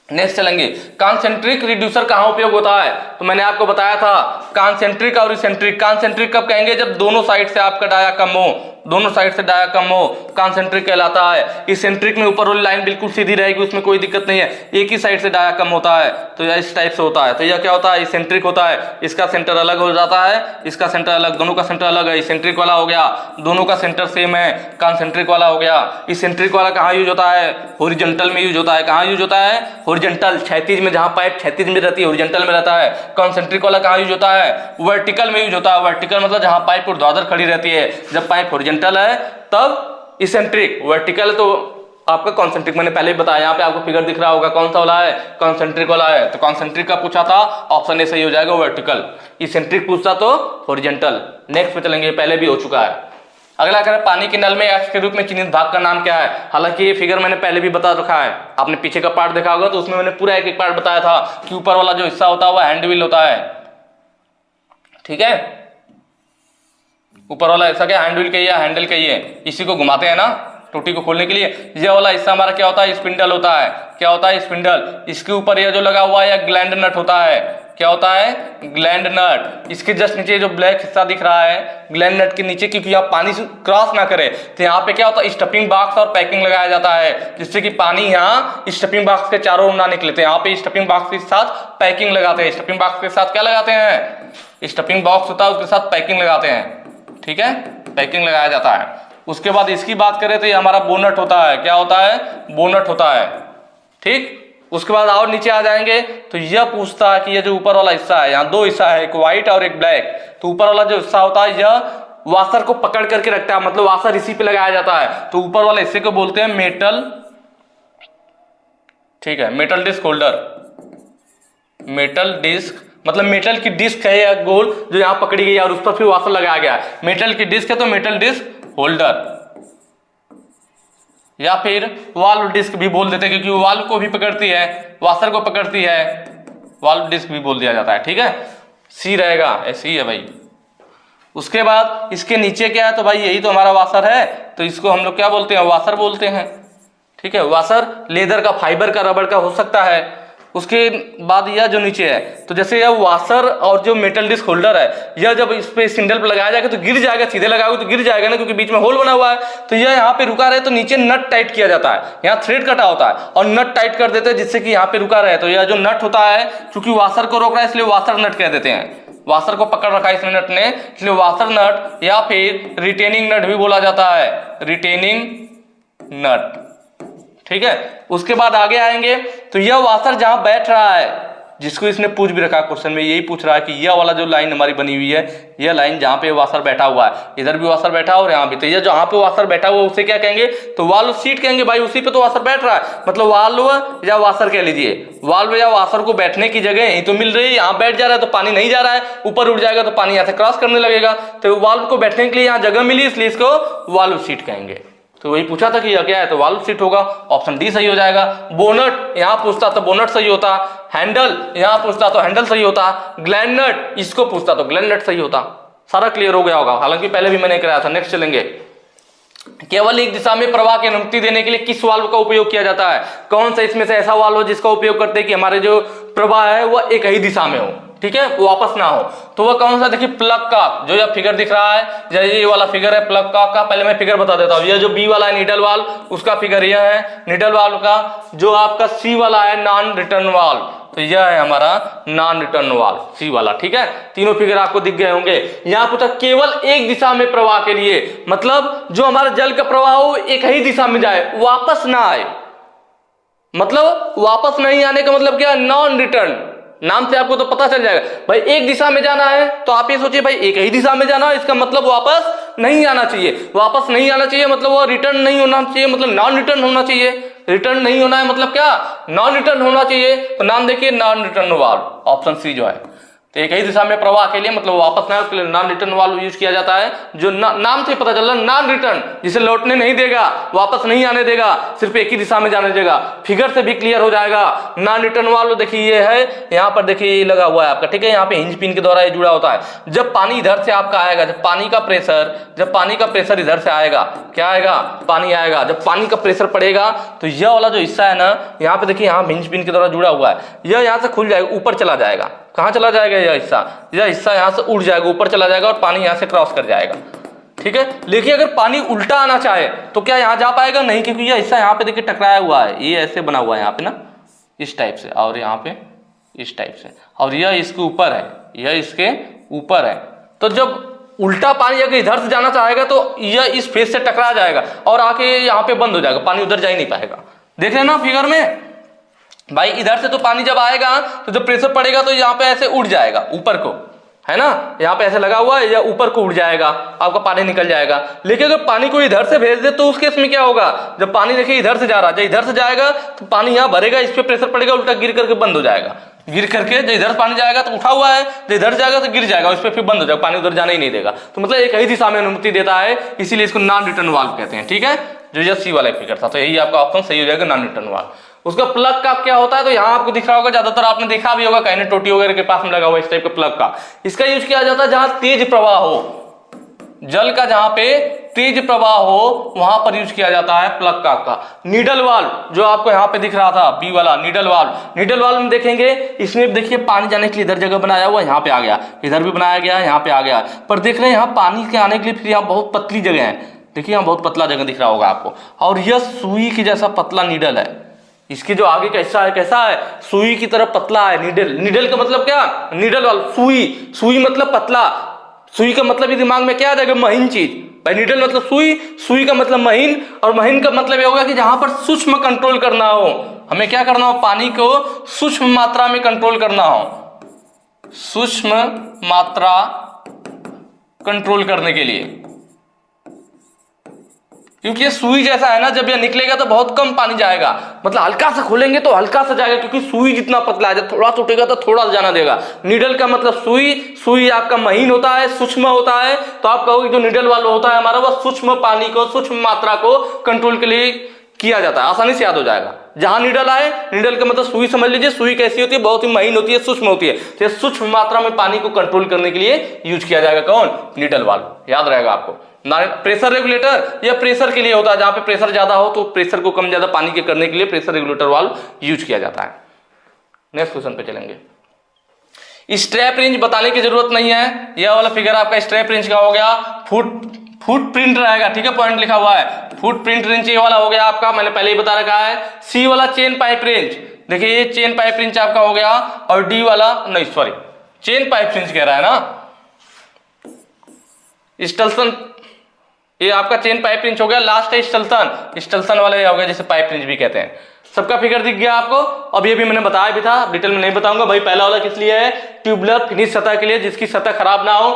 नेक्स्ट चलेंगे, कॉन्सेंट्रिक रिड्यूसर कहां उपयोग होता है। तो मैंने आपको बताया था कॉन्सेंट्रिक और इसेंट्रिक। कॉन्सेंट्रिक कब कहेंगे, जब दोनों साइड से आपका डाया कम हो, दोनों साइड से डाया कम हो, कॉन्सेंट्रिक कहलाता है। इसेंट्रिक में ऊपर वाली लाइन बिल्कुल सीधी रहेगी, उसमें कोई दिक्कत नहीं है, एक ही साइड से डाया कम होता है, तो यह इस टाइप से होता है। तो यह क्या होता है, इसेंट्रिक होता है। इसका सेंटर अलग हो जाता है, इसका सेंटर अलग, दोनों का सेंटर अलग है। इसेंट्रिक वाला हो गया, दोनों का सेंटर सेम है। कॉन्सेंट्रिक वाला हो गया। इसेंट्रिक वाला कहाँ यूज होता है, हॉरिजॉन्टल में यूज होता है। कहाँ यूज होता है, हॉरिजॉन्टल, क्षैतिज में, जहां पाइप क्षैतिज में रहती है, हॉरिजॉन्टल में रहता है। कॉन्सेंट्रिक वाला कहाँ यूज होता है, वर्टिकल में यूज होता है। वर्टिकल मतलब जहां पाइप ऊर्ध्वाधर खड़ी रहती है। जब पाइप हॉरिजॉन्टल है तब इसेंट्रिक, वर्टिकल तो आपका कॉन्सेंट्रिक। मैंने पहले ही बताया, यहाँ पे आपको फिगर दिख रहा होगा, कौन सा वाला है, कॉन्सेंट्रिक वाला है। तो कॉन्सेंट्रिक का पूछा था, ऑप्शन ए सही हो जाएगा, वर्टिकल। इसेंट्रिक पूछता तो हॉरिजॉन्टल। नेक्स्ट पे चलेंगे, पहले भी हो चुका है। अगला क्या है, पानी के नल में एक्स के रूप में चिन्हित भाग का नाम क्या है। हालांकि ये फिगर मैंने पहले भी बता रखा है, आपने पीछे का पार्ट देखा होगा, तो उसमें मैंने पूरा एक एक पार्ट बताया था कि ऊपर वाला जो हिस्सा होता है वह हैंड व्हील होता है। ठीक है, ऊपर वाला हिस्सा क्या, हैंड व्हील कहिए, हैंडल कहिए, इसी को घुमाते हैं ना टूटी को खोलने के लिए। यह वाला हिस्सा हमारा क्या होता है, स्पिंडल होता है। क्या होता है, स्पिंडल। इसके ऊपर यह जो लगा हुआ है यह ग्लैंड नट होता है। क्या होता है, ग्लैंड नट। इसके जस्ट नीचे जो ब्लैक हिस्सा दिख रहा है ग्लैंड नट के नीचे, क्योंकि यहाँ पानी क्रॉस ना करे, तो यहाँ पे क्या होता है, स्टफिंग बॉक्स और पैकिंग लगाया जाता है, जिससे कि पानी यहाँ स्टफिंग बॉक्स के चारों ओर ना निकले। तो यहाँ पे स्टफिंग बॉक्स के साथ पैकिंग लगाते हैं। स्टफिंग बॉक्स के साथ क्या लगाते हैं, स्टफिंग बॉक्स होता है उसके साथ पैकिंग लगाते हैं। ठीक है, पैकिंग लगाया जाता है। उसके बाद इसकी बात करें तो ये हमारा बोनट होता है। क्या होता है, बोनट होता है। ठीक, उसके बाद और नीचे आ जाएंगे तो यह पूछता है कि ये जो ऊपर वाला हिस्सा है, यहाँ दो हिस्सा है, एक व्हाइट और एक ब्लैक। तो ऊपर वाला जो हिस्सा होता है यह वाशर को पकड़ करके रखता है, मतलब वाशर इसी पे लगाया जाता है। तो ऊपर वाले हिस्से को बोलते हैं मेटल, ठीक है, metal disc holder. Metal disc मतलब मेटल की डिस्क है या गोल जो यहाँ पकड़ी गई और उस पर फिर वाशर लगाया गया है। मेटल की डिस्क है तो मेटल डिस्क होल्डर, या फिर वाल्व डिस्क भी बोल देते हैं, क्योंकि वाल्व को भी पकड़ती है, वाशर को पकड़ती है, वाल्व डिस्क भी बोल दिया जाता है। ठीक है, सी रहेगा, ऐसे ही है भाई। उसके बाद इसके नीचे क्या है, तो भाई यही तो हमारा वाशर है, तो इसको हम लोग क्या बोलते हैं, वाशर बोलते हैं। ठीक है, वाशर लेदर का, फाइबर का, रबड़ का हो सकता है। उसके बाद यह जो नीचे है, तो जैसे यह वाशर और जो मेटल डिस्क होल्डर है, यह जब इस पे सिंडल पे लगाया जाएगा तो गिर जाएगा, सीधे लगाओगे तो गिर जाएगा ना, क्योंकि बीच में होल बना हुआ है। तो यह यहाँ पे रुका रहे तो नीचे नट टाइट किया जाता है, यहाँ थ्रेड कटा होता है और नट टाइट कर देते हैं जिससे कि यहाँ पे रुका रहे। तो यह जो नट होता है चूंकि वाशर को रोक रहा है इसलिए वाशर नट कह देते हैं, वाशर को पकड़ रखा है इसमें नट ने, इसलिए वाशर नट या फिर रिटेनिंग नट भी बोला जाता है, रिटेनिंग नट। ठीक है, उसके बाद आगे आएंगे तो यह वाशर जहां बैठ रहा है, जिसको इसने पूछ भी रखा क्वेश्चन में, यही पूछ रहा है कि यह वाला जो लाइन हमारी बनी हुई है, यह लाइन जहां पे वाशर बैठा हुआ है, इधर भी वाशर बैठा और यहाँ भी, तो यह जहां पे वाशर बैठा हुआ है उसे क्या कहेंगे, तो वाल्व सीट कहेंगे। भाई उसी पे तो वाशर बैठ रहा है, मतलब वाल्व या वाशर कह लीजिए, वाल्व या वाशर को बैठने की जगह ही तो मिल रही है, यहाँ बैठ जा रहा है तो पानी नहीं जा रहा है, ऊपर उठ जाएगा तो पानी यहाँ से क्रॉस करने लगेगा, तो वाल्व को बैठने के लिए यहाँ जगह मिली इसलिए इसको वाल्व सीट कहेंगे। तो वही पूछा था कि यह क्या है, तो वाल्व सीट होगा, ऑप्शन डी सही हो जाएगा। बोनट यहाँ पूछता तो बोनट सही होता, हैंडल यहाँ पूछता तो हैंडल सही होता, ग्लैंड इसको पूछता तो ग्लैंड सही होता। सारा क्लियर हो गया होगा, हालांकि पहले भी मैंने कराया था। नेक्स्ट चलेंगे, केवल एक दिशा में प्रवाह की अनुमति देने के लिए किस वाल्व का उपयोग किया जाता है? कौन सा इसमें से ऐसा वाल्व हो जिसका उपयोग करते हैं कि हमारे जो प्रवाह है वह एक ही दिशा में हो, ठीक है, वापस ना हो, तो वह कौन सा? देखिए प्लग का, जो यह फिगर दिख रहा है, ये वाला फिगर है प्लग का। पहले मैं फिगर बता देता हूँ, यह जो बी वाला है नीडल वाल्व, उसका फिगर यह है नीडल वाल्व का। जो आपका सी वाला है नॉन रिटर्न वाल्व, तो यह है हमारा नॉन रिटर्न वाल्व, सी वाला। ठीक है, तीनों फिगर आपको दिख गए होंगे। यहाँ पूछा केवल एक दिशा में प्रवाह के लिए, मतलब जो हमारा जल का प्रवाह हो एक ही दिशा में जाए, वापस ना आए। मतलब वापस नहीं आने का मतलब क्या? Non return. नाम से आपको तो पता चल जाएगा भाई, एक दिशा में जाना है तो आप ये सोचिए भाई एक ही दिशा में जाना है, इसका मतलब वापस नहीं आना चाहिए। वापस नहीं आना चाहिए मतलब वो रिटर्न नहीं होना चाहिए, मतलब नॉन रिटर्न होना चाहिए। रिटर्न नहीं होना है मतलब क्या? नॉन रिटर्न होना चाहिए। तो नाम देखिए non return valve, option C जो है। तो एक ही दिशा में प्रवाह के लिए मतलब वापस ना, उसके लिए नॉन रिटर्न वाल्व यूज किया जाता है। जो नाम से पता चल रहा है नॉन रिटर्न, जिसे लौटने नहीं देगा, वापस नहीं आने देगा, सिर्फ एक ही दिशा में जाने देगा। फिगर से भी क्लियर हो जाएगा। नॉन रिटर्न वाल्व देखिए ये है, यहाँ पर देखिए ये लगा हुआ है आपका, ठीक है, यहाँ पे हिंज पिन के द्वारा ये जुड़ा होता है। जब पानी इधर से आपका आएगा, जब पानी का प्रेशर इधर से आएगा, क्या आएगा? पानी आएगा। जब पानी का प्रेशर पड़ेगा तो यह वाला जो हिस्सा है ना, यहाँ पे देखिए यहाँ हिंज पिन के द्वारा जुड़ा हुआ है, यह यहाँ से खुल जाएगा, ऊपर चला जाएगा। कहाँ चला जाएगा? यह हिस्सा यहाँ से उड़ जाएगा, ऊपर चला जाएगा और पानी यहाँ से क्रॉस कर जाएगा। ठीक है, लेकिन अगर पानी उल्टा आना चाहे तो क्या यहाँ जा पाएगा? नहीं, क्योंकि यह हिस्सा यहाँ पे देखिए टकराया हुआ है, ये ऐसे बना हुआ है यहाँ पे ना, इस टाइप से, और यहाँ पे इस टाइप से, और यह इसके ऊपर है, यह इसके ऊपर है। तो जब उल्टा पानी अगर इधर से जाना चाहेगा तो यह इस फेस से टकरा जाएगा और आके यहाँ पे बंद हो जाएगा, पानी उधर जा ही नहीं पाएगा। देख रहे हैं ना फिगर में भाई, इधर से तो पानी जब आएगा तो जब प्रेशर पड़ेगा तो यहाँ पे ऐसे उड़ जाएगा ऊपर को, है ना, यहाँ पे ऐसे लगा हुआ है, या ऊपर को उड़ जाएगा, आपका पानी निकल जाएगा। लेकिन अगर पानी को इधर से भेज दे तो उस केस में क्या होगा? जब पानी देखिए इधर से जा रहा है, जब इधर से जाएगा तो पानी यहाँ भरेगा, इस पे प्रेशर पड़ेगा, उल्टा गिर करके बंद हो जाएगा। गिर करके जो इधर पानी जाएगा तो उठा हुआ है, जो इधर जाएगा तो गिर जाएगा, उस पर फिर बंद हो जाएगा, पानी उधर जाने ही नहीं देगा। तो मतलब एक ही दिशा में अनुमति देता है, इसीलिए इसको नॉन रिटर्न वाल्व कहते हैं। ठीक है, जो ये सी वाला फिगर था, तो यही आपका ऑप्शन सही हो जाएगा, नॉन रिटर्न वाल्व। उसका प्लग का क्या होता है? तो यहाँ आपको दिख रहा होगा, ज्यादातर आपने देखा भी होगा, कहीं टोटी वगैरह के पास में लगा हुआ इस टाइप का प्लग का। इसका यूज किया जाता है जहां तेज प्रवाह हो, जल का जहां पे तेज प्रवाह हो वहां पर यूज किया जाता है प्लग का। नीडल वाल्व जो आपको यहाँ पे दिख रहा था, बी वाला नीडल वाल्व में देखेंगे, इसमें देखिए पानी जाने के लिए इधर जगह बनाया हुआ, यहाँ पे आ गया, इधर भी बनाया गया, यहाँ पे आ गया, पर देख रहे हैं यहाँ पानी के आने के लिए फिर यहाँ बहुत पतली जगह है, देखिए यहाँ बहुत पतला जगह दिख रहा होगा आपको, और यह सुई के जैसा पतला नीडल है। इसके जो आगे का हिस्सा है कैसा है? सुई की तरह पतला है। नीडल का मतलब क्या? नीडल वाल्व, सुई मतलब पतला, सुई का मतलब ही दिमाग में क्या आ जाएगा? महीन चीज। भाई नीडल मतलब सुई का मतलब महीन, और महीन का मतलब ये होगा कि जहां पर सूक्ष्म कंट्रोल करना हो, हमें क्या करना हो? पानी को सूक्ष्म मात्रा में कंट्रोल करना हो, सूक्ष्म मात्रा कंट्रोल करने के लिए। क्योंकि ये सुई जैसा है ना, जब ये निकलेगा तो बहुत कम पानी जाएगा, मतलब हल्का सा खोलेंगे तो हल्का सा जाएगा, क्योंकि सुई जितना पतला है, जब थोड़ा सा उठेगा तो थोड़ा सा जाना देगा। नीडल का मतलब सुई आपका महीन होता है, सूक्ष्म होता है, तो आप कहोगे जो नीडल वाला होता है हमारा, वह सूक्ष्म पानी को, सूक्ष्म मात्रा को कंट्रोल के लिए किया जाता है। आसानी से याद हो जाएगा। जहां नीडल आए, नीडल का मतलब सुई समझ लीजिए, सुई कैसी होती है? बहुत ही महीन होती है, सूक्ष्म होती है, तो सूक्ष्म मात्रा में पानी को कंट्रोल करने के लिए यूज किया जाएगा। कौन? Needle valve. याद रहेगा आपको। प्रेशर रेगुलेटर, यह प्रेशर के लिए होता है, जहां पे प्रेशर ज्यादा हो तो प्रेशर को कम ज्यादा पानी के करने के लिए प्रेशर रेगुलेटर वाल्व यूज किया जाता है। नेक्स्ट क्वेश्चन पे चलेंगे। स्ट्रैप रेंज बताने की जरूरत नहीं है, यह वाला फिगर आपका स्ट्रैप रेंज का हो गया। फुट प्रिंट रहेगा, ठीक है, पॉइंट लिखा हुआ है। फुट प्रिंट रेंज ये वाला हो गया आपका, मैंने पहले ही बता रखा है। सी वाला चेन पाइप रेंज, देखिए ये चेन पाइप रेंज आपका हो गया, और डी वाला नहीं सॉरी चेन पाइप रेंज कह रहा है ना, स्टल्सन, ये आपका चेन पाइप रेंज हो गया। लास्ट है स्टल्सन वाला ये हो गया, जैसे पाइप रेंज भी कहते हैं। सबका फिगर दिख गया आपको। अब ये भी मैंने बताया भी था, डिटेल में नहीं बताऊंगा भाई। पहला वाला किस लिए है? ट्यूबुलर फिनिश सतह के लिए, जिसकी सतह खराब ना हो।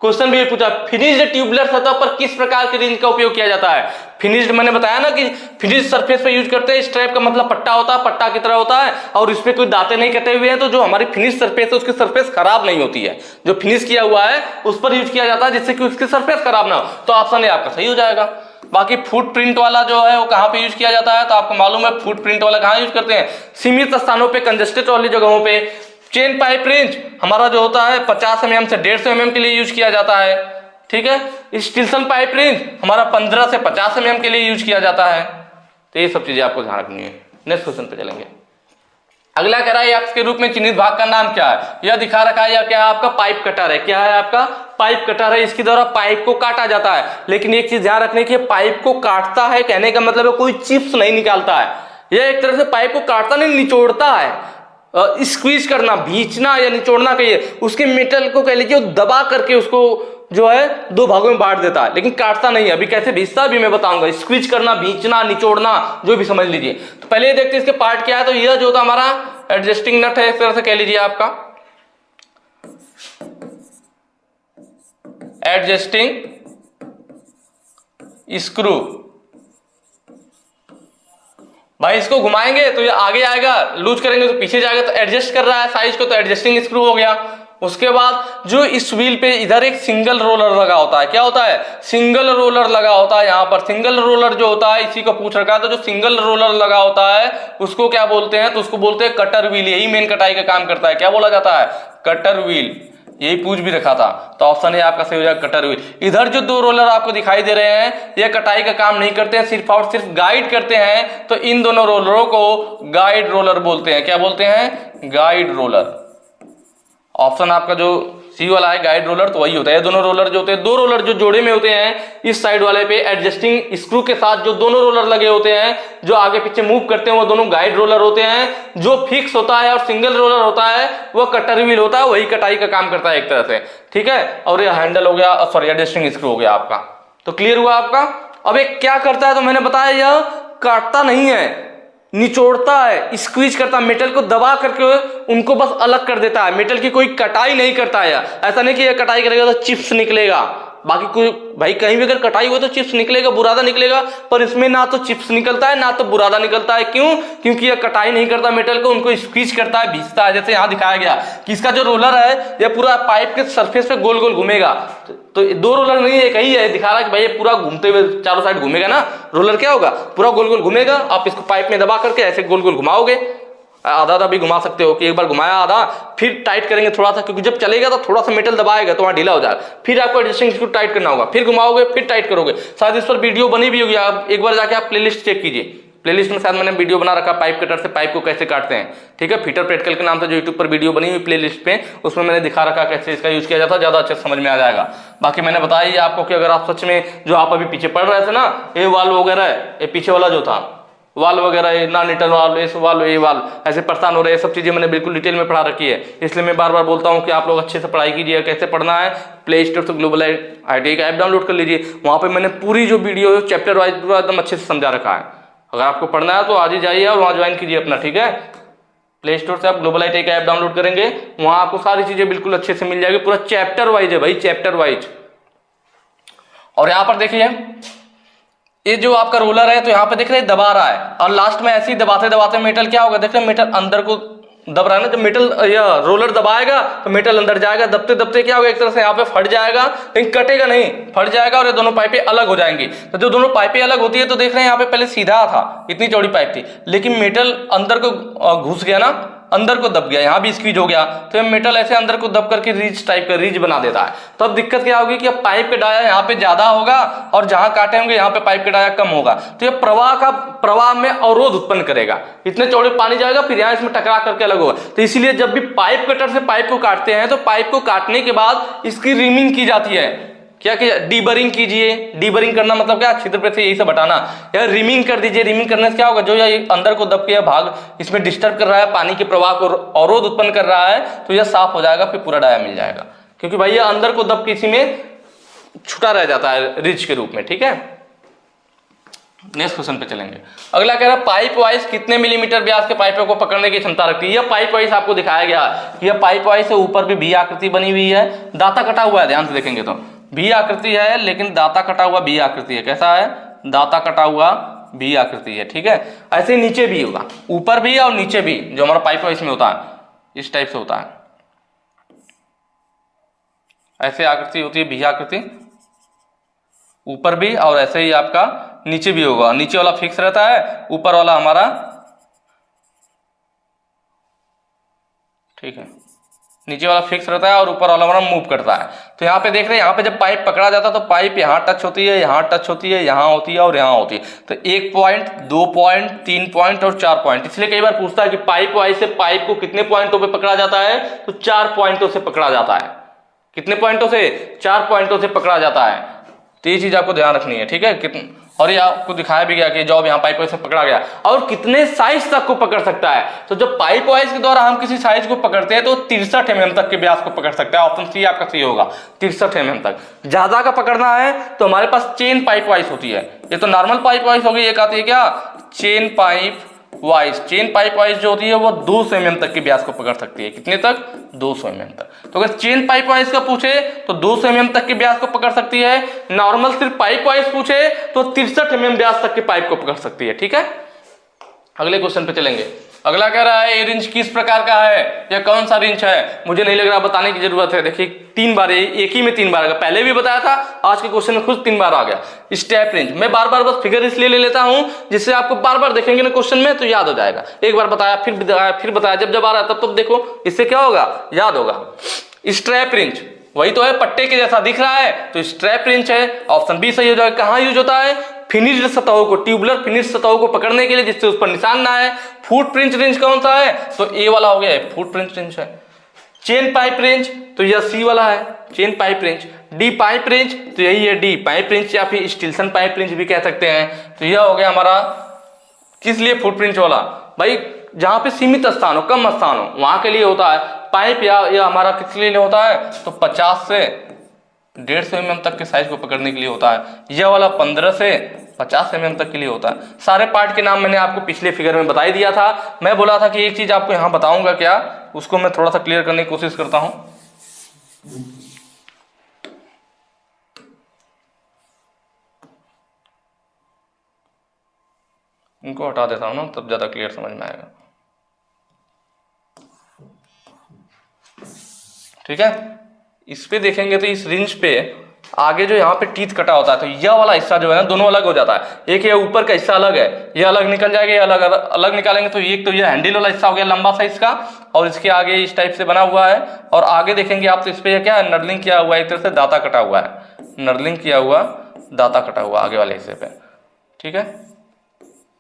क्वेश्चन भी पूछा, फिनिश्ड ट्यूबुलर सतह पर किस प्रकार की रेंज का उपयोग किया जाता है? फिनिश्ड मैंने बताया ना कि फिनिश सरफेस पे यूज करते हैं। स्ट्रैप का मतलब पट्टा होता है, पट्टा की तरह होता है, और इस पे कोई दांते नहीं कटे हुए हैं, तो जो हमारी फिनिश सरफेस है उसकी सरफेस खराब नहीं होती है। जो फिनिश किया हुआ है उस पर यूज किया जाता है, जिससे कि उसकी सरफेस खराब ना हो। तो ऑप्शन ए आपका सही हो जाएगा। बाकी फुट प्रिंट वाला जो है वो कहां पे यूज किया जाता है? तो आपको मालूम है फुट प्रिंट वाला कहां यूज करते हैं? सीमित स्थानों पे, कंजेस्टेड वाली जगहों पे। चेन पाइप रेंज हमारा जो होता है 50 mm से 150 mm के लिए यूज किया जाता है, ठीक है। स्टिल्सन पाइप रेंज हमारा 15 से 50 mm के लिए यूज किया जाता है। तो ये सब चीजें आपको ध्यान रखनी है। नेक्स्ट क्वेश्चन पे चलेंगे। अगला कह रहा है एक्स के रूप में चिन्हित भाग का नाम क्या है? यह दिखा रखा है, या क्या है आपका? पाइप कटर है। क्या है आपका? पाइप कटर है। इसके द्वारा पाइप को काटा जाता है। लेकिन एक चीज ध्यान रखने की, पाइप को काटता है कहने का मतलब है कोई चिप्स नहीं निकालता है। यह एक तरह से पाइप को काटता नहीं, निचोड़ता है। स्क्वीज करना, भींचना या निचोड़ना कहिए, उसके मेटल को कह लीजिए दबा करके उसको जो है दो भागों में बांट देता है, लेकिन काटता नहीं है। अभी कैसे भींचता भी मैं बताऊंगा। स्क्वीज करना, भींचना, निचोड़ना, जो भी समझ लीजिए। तो पहले देखते हैं इसके पार्ट क्या है। तो यह जो होता हमारा एडजस्टिंग नट है, इस तरह से कह लीजिए आपका एडजस्टिंग स्क्रू। भाई इसको घुमाएंगे तो ये आगे आएगा, लूज करेंगे तो पीछे जाएगा। तो एडजस्ट कर रहा है साइज को, तो एडजस्टिंग स्क्रू हो गया। उसके बाद जो इस व्हील पे इधर एक सिंगल रोलर लगा होता है, क्या होता है? सिंगल रोलर लगा होता है। यहाँ पर सिंगल रोलर जो होता है, इसी को पूछ रखा है। तो जो सिंगल रोलर लगा होता है उसको क्या बोलते हैं? तो उसको बोलते हैं कटर व्हील। यही मेन कटाई का काम करता है। क्या बोला जाता है? Cutter wheel. यही पूछ भी रखा था। तो ऑप्शन है आपका सही हो जाएगा, कटर व्हील। इधर जो दो रोलर आपको दिखाई दे रहे हैं, ये कटाई का काम नहीं करते हैं, सिर्फ और सिर्फ गाइड करते हैं। तो इन दोनों रोलरों को गाइड रोलर बोलते हैं। क्या बोलते हैं? Guide roller. ऑप्शन आपका जो सी वाला है गाइड रोलर, तो वही होता है। दोनों रोलर जो होते हैं, दो रोलर जो जोड़े में होते हैं, इस साइड वाले पे एडजस्टिंग स्क्रू के साथ जो दोनों रोलर लगे होते हैं, जो आगे पीछे मूव करते हैं, वो दोनों गाइड रोलर होते हैं। जो फिक्स होता है और सिंगल रोलर होता है वो कटर व्हील होता है। वही कटाई का काम करता है एक तरह से, ठीक है। और ये हैंडल हो गया, सॉरी एडजस्टिंग स्क्रू हो गया आपका। तो क्लियर हुआ आपका। अब एक क्या करता है, तो मैंने बताया यह काटता नहीं है, निचोड़ता है, स्क्वीज करता है, मेटल को दबा करके उनको बस अलग कर देता है। मेटल की कोई कटाई नहीं करता है। ऐसा नहीं कि ये कटाई करेगा तो चिप्स निकलेगा। बाकी कोई भाई कहीं भी अगर कटाई हो तो चिप्स निकलेगा, बुरादा निकलेगा, पर इसमें ना तो चिप्स निकलता है ना तो बुरादा निकलता है। क्यों? क्योंकि ये कटाई नहीं करता मेटल को, उनको स्क्वीज करता है, भींचता है। जैसे यहाँ दिखाया गया कि इसका जो रोलर है ये पूरा पाइप के सरफेस पे गोल गोल घूमेगा। तो दो रोलर नहीं, एक ही है। दिखा रहा है कि भाई ये पूरा घूमते हुए चारों साइड घूमेगा ना। रोलर क्या होगा? पूरा गोल गोल घूमेगा। आप इसको पाइप में दबा करके ऐसे गोल गोल घुमाओगे, आधा आधा भी घुमा सकते हो कि एक बार घुमाया आधा, फिर टाइट करेंगे थोड़ा सा, क्योंकि जब चलेगा तो थोड़ा सा मेटल दबाएगा तो वहां ढीला हो जाएगा। फिर आपको एडजस्टिंग स्क्रू टाइट करना होगा, फिर घुमाओगे, फिर टाइट करोगे। शायद इस पर वीडियो बनी भी होगी, आप एक बार जाके आप प्लेलिस्ट चेक कीजिए। प्लेलिस्ट में शायद मैंने वीडियो बना रखा पाइप कटर से पाइप को कैसे काटते हैं, ठीक है। फीटर प्रैक्टिकल के नाम से जो यूट्यूब पर वीडियो बनी हुई प्लेलिस्ट पे, उसमें मैंने दिखा रखा कैसे इसका यूज किया जाता है, ज्यादा अच्छे समझ में आ जाएगा। बाकी मैंने बताया आपको कि अगर आप सच में जो आप अभी पीछे पढ़ रहे थे ना, ये वाल्व वगैरह, ये पीछे वाला जो था वाल्व वगैरह, नॉन रिटर्न वाल्व, इस वाल्व, ये वाल्व, ऐसे परेशान हो रहे हैं, सब चीजें मैंने बिल्कुल डिटेल में पढ़ा रखी है। इसलिए मैं बार बार बोलता हूँ कि आप लोग अच्छे से पढ़ाई कीजिए। कैसे पढ़ना है? प्ले स्टोर से ग्लोबल ITI का ऐप डाउनलोड कर लीजिए। वहाँ पे मैंने पूरी जो वीडियो है चैप्टर वाइज पूरा एकदम अच्छे से समझा रखा है। अगर आपको पढ़ना है तो आज ही जाइए और वहाँ ज्वाइन कीजिए अपना, ठीक है। प्ले स्टोर से आप ग्लोबल ITI का ऐप डाउनलोड करेंगे, वहाँ आपको सारी चीजें बिल्कुल अच्छे से मिल जाएगी। पूरा चैप्टर वाइज है भाई, चैप्टर वाइज। और यहाँ पर देखिए ये जो आपका रोलर है, तो यहाँ पे देख रहे हैं दबा रहा है, और लास्ट में ऐसे ही दबाते दबाते मेटल क्या होगा, देख रहे हैं मेटल अंदर को दब रहा है ना। जब मेटल या रोलर दबाएगा तो मेटल अंदर जाएगा, दबते दबते क्या होगा, एक तरह से यहाँ पे फट जाएगा, लेकिन कटेगा नहीं, फट जाएगा और ये दोनों पाइपें अलग हो जाएंगी। तो जो दोनों पाइपें अलग होती है, तो देख रहे हैं यहाँ पे पहले सीधा था, इतनी चौड़ी पाइप थी, लेकिन मेटल अंदर को घुस गया ना, अंदर को दब गया, यहाँ भी स्क्वीज हो गया, तो ये मेटल ऐसे अंदर को दब करके रिज टाइप का रिज बना देता है। तो अब दिक्कत क्या होगी कि अब पाइप का डाया यहाँ पे ज्यादा होगा और जहां काटे होंगे यहाँ पे पाइप का डाया कम होगा, तो ये प्रवाह में अवरोध उत्पन्न करेगा, इतने चौड़े पानी जाएगा फिर यहाँ इसमें टकरा करके अलग होगा। तो इसीलिए जब भी पाइप कटर से पाइप को काटते हैं तो पाइप को काटने के बाद इसकी रिमिंग की जाती है। क्या किया? डीबरिंग कीजिए। डीबरिंग करना मतलब क्या? छिद्र पे से यही सब हटाना, या रिमिंग कर दीजिए। रिमिंग करने से क्या होगा? जो ये अंदर को दब के भाग इसमें डिस्टर्ब कर रहा है, पानी के प्रवाह को अवरोध उत्पन्न कर रहा है, तो यह साफ हो जाएगा, फिर पूरा डाया मिल जाएगा। क्योंकि भाई ये अंदर को दब के इसी में छुटा रह जाता है रिज के रूप में। ठीक है, नेक्स्ट क्वेश्चन पे चलेंगे। अगला कह रहा है पाइप वाइज कितने मिलीमीटर व्यास के पाइपों को पकड़ने की क्षमता रखती है। यह पाइप वाइज आपको दिखाया गया है। यह पाइप वाइज से ऊपर भी वी आकृति बनी हुई है, दाता कटा हुआ है, ध्यान से देखेंगे तो वी आकृति है, लेकिन दाता कटा हुआ वी आकृति है। कैसा है? दाता कटा हुआ वी आकृति है। ठीक है, ऐसे नीचे भी होगा, ऊपर भी और नीचे भी, जो हमारा पाइप वाइज में होता है इस टाइप से होता है। ऐसे आकृति होती है वी आकृति, ऊपर भी, और ऐसे ही आपका नीचे भी होगा। नीचे वाला फिक्स रहता है, ऊपर वाला हमारा, ठीक है, नीचे वाला फिक्स रहता है और ऊपर वाला हमारा मूव करता है। तो यहाँ पे देख रहे हैं, यहाँ पे जब पाइप पकड़ा जाता है तो पाइप यहाँ टच होती है, यहाँ टच होती है, यहाँ होती है और यहाँ होती है। तो 1 पॉइंट, 2 पॉइंट, 3 पॉइंट और 4 पॉइंट। इसलिए कई बार पूछता है कि पाइप वाइज से पाइप को कितने पॉइंटों पे पकड़ा जाता है, तो 4 पॉइंटों से पकड़ा जाता है। कितने पॉइंटों से? 4 पॉइंटों से पकड़ा जाता है। तो ये चीज आपको ध्यान रखनी है। ठीक है, कितने, और ये आपको दिखाया भी गया कि जॉब यहाँ पाइप वाइज से पकड़ा गया, और कितने साइज तक को पकड़ सकता है। तो जब पाइप वाइज के द्वारा हम किसी साइज को पकड़ते हैं तो 63 mm तक के व्यास को पकड़ सकता है। ऑप्शन सी आपका सही होगा, 63 mm तक। ज्यादा का पकड़ना है तो हमारे पास चेन पाइप वाइज होती है। ये तो नॉर्मल पाइप वाइज होगी, एक आती है क्या? Chain pipe wise. Chain pipe wise जो होती है वो 200 mm तक के व्यास को पकड़ सकती है। कितने तक? 200 mm तक। तो अगर चेन पाइप वाइज का पूछे तो 200 mm तक के व्यास को पकड़ सकती है। नॉर्मल सिर्फ पाइप वाइज पूछे तो 63 mm व्यास तक के पाइप को पकड़ सकती है। ठीक है, अगले क्वेश्चन पे चलेंगे। अगला कह रहा है ये रिंच किस प्रकार का है, या कौन सा रिंच है? मुझे नहीं लग रहा बताने की जरूरत है। देखिए 3 बार, एक ही में 3 बार आ गया, पहले भी बताया था, आज के क्वेश्चन में खुद 3 बार आ गया। स्टेप रिंच मैं बार बार बस फिगर इसलिए ले लेता हूं जिससे आपको बार बार देखेंगे ना क्वेश्चन में तो याद हो जाएगा। एक बार बताया फिर बताया, जब आ रहा है तब देखो, इससे क्या होगा? याद होगा। स्ट्रैप रिंच वही तो है, पट्टे के जैसा दिख रहा है, तो स्ट्रैप रिंच है। ऑप्शन बी सही हो जाएगा। कहां यूज होता है? फिनिश्ड सतहों को, ट्यूबुलर फिनिश्ड सतहों को पकड़ने के लिए, जिससे उस पर निशान ना है। फुटप्रिंट रिंच कौन सा है? तो ए वाला हो गया, फुटप्रिंट रिंच है। चेन पाइप रिंच तो यह सी वाला है, chain pipe wrench. D pipe wrench तो यही है, डी पाइप रिंच, या फिर स्टील्सन पाइप रिंच भी कह सकते हैं। तो यह हो गया हमारा, किस लिए? फुटप्रिंट वाला। भाई जहां पे सीमित स्थान हो, कम स्थान हो, वहां के लिए होता है। पाइप या हमारा किस लिए होता है? तो 50 से 150 mm तक के साइज को पकड़ने के लिए होता है। यह वाला 15 से 50 mm तक के लिए होता है। सारे पार्ट के नाम मैंने आपको पिछले फिगर में बता ही दिया था। मैं बोला था कि एक चीज आपको यहाँ बताऊंगा, क्या उसको मैं थोड़ा सा क्लियर करने की कोशिश करता हूं। इनको हटा देता हूं ना, तब ज्यादा क्लियर समझ में आएगा। ठीक है, इस पे देखेंगे तो इस रिंच पे आगे जो यहाँ पे टीथ कटा होता है, तो यह वाला हिस्सा जो है ना दोनों अलग हो जाता है। एक ये ऊपर का हिस्सा अलग है, ये अलग निकल जाएगा, ये अलग अलग निकालेंगे तो एक तो ये हैंडल वाला हिस्सा हो गया लंबा साइज का, और इसके आगे इस टाइप से बना हुआ है। और आगे देखेंगे आप तो इस पे क्या है? नर्लिंग किया हुआ है, एक तरह से दाता कटा हुआ है, नर्लिंग किया हुआ दाता कटा हुआ आगे वाले हिस्से पे। ठीक है,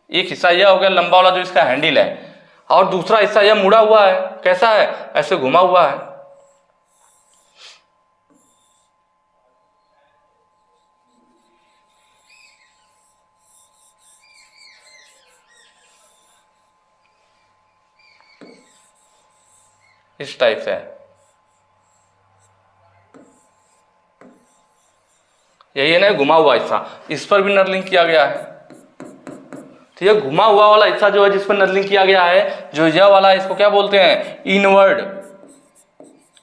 एक हिस्सा यह हो गया लंबा वाला जो इसका हैंडल है, और दूसरा हिस्सा यह मुड़ा हुआ है। कैसा है? ऐसे घुमा हुआ है। इस टाइप से यही है ना घुमा हुआ हिस्सा, इस पर भी नर्लिंग किया गया है। तो यह घुमा हुआ वाला हिस्सा जो है जिस पर नर्लिंग किया गया है, जो यह वाला, इसको क्या बोलते हैं? इनवर्ड।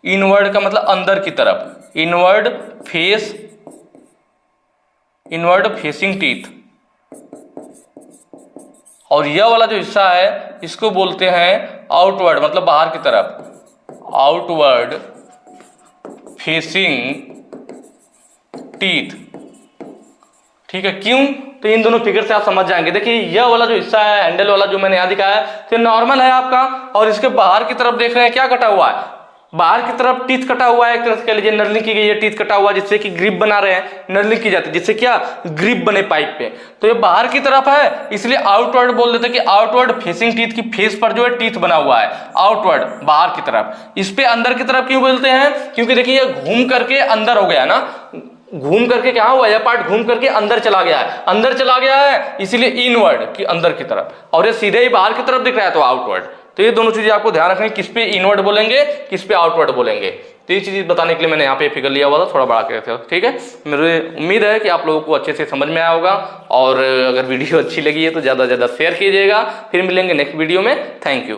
इनवर्ड का मतलब अंदर की तरफ, inward face, inward facing teeth. और यह वाला जो हिस्सा है इसको बोलते हैं आउटवर्ड, मतलब बाहर की तरफ, आउटवर्ड फेसिंग टीथ। ठीक है, क्यों? तो इन दोनों फिगर से आप समझ जाएंगे। देखिए यह वाला जो हिस्सा है हैंडल वाला जो मैंने यहाँ दिखाया है, तो नॉर्मल है आपका, और इसके बाहर की तरफ देख रहे हैं क्या कटा हुआ है, बाहर की तरफ टीथ कटा हुआ है, एक तरह से कह लीजिए नर्लिंग की गई है, टीथ कटा हुआ है, जिससे कि ग्रिप बना रहे हैं, नर्लिंग की जाती है जिससे क्या ग्रिप बने पाइप पे। तो ये बाहर की तरफ है, इसलिए आउटवर्ड बोल देते हैं कि आउटवर्ड फेसिंग टीथ की फेस पर जो है टीथ बना हुआ है, आउटवर्ड बाहर की तरफ। इस पे अंदर की तरफ क्यों बोलते हैं? क्योंकि देखिए ये घूम करके अंदर हो गया ना, घूम करके क्या हुआ, यह पार्ट घूम करके अंदर चला गया है, अंदर चला गया है, इसीलिए इनवर्ड की अंदर की तरफ, और ये सीधे ही बाहर की तरफ दिख रहा है तो आउटवर्ड। तो ये दोनों चीजें आपको ध्यान रखनी, किस पे इनवर्ड बोलेंगे, किस पे आउटवर्ड बोलेंगे। तो ये चीज बताने के लिए मैंने यहाँ पे फिगर लिया हुआ था, थोड़ा बड़ा करके, ठीक है। मेरी उम्मीद है कि आप लोगों को अच्छे से समझ में आया होगा, और अगर वीडियो अच्छी लगी है तो ज्यादा से ज्यादा शेयर कीजिएगा। फिर मिलेंगे नेक्स्ट वीडियो में। Thank you.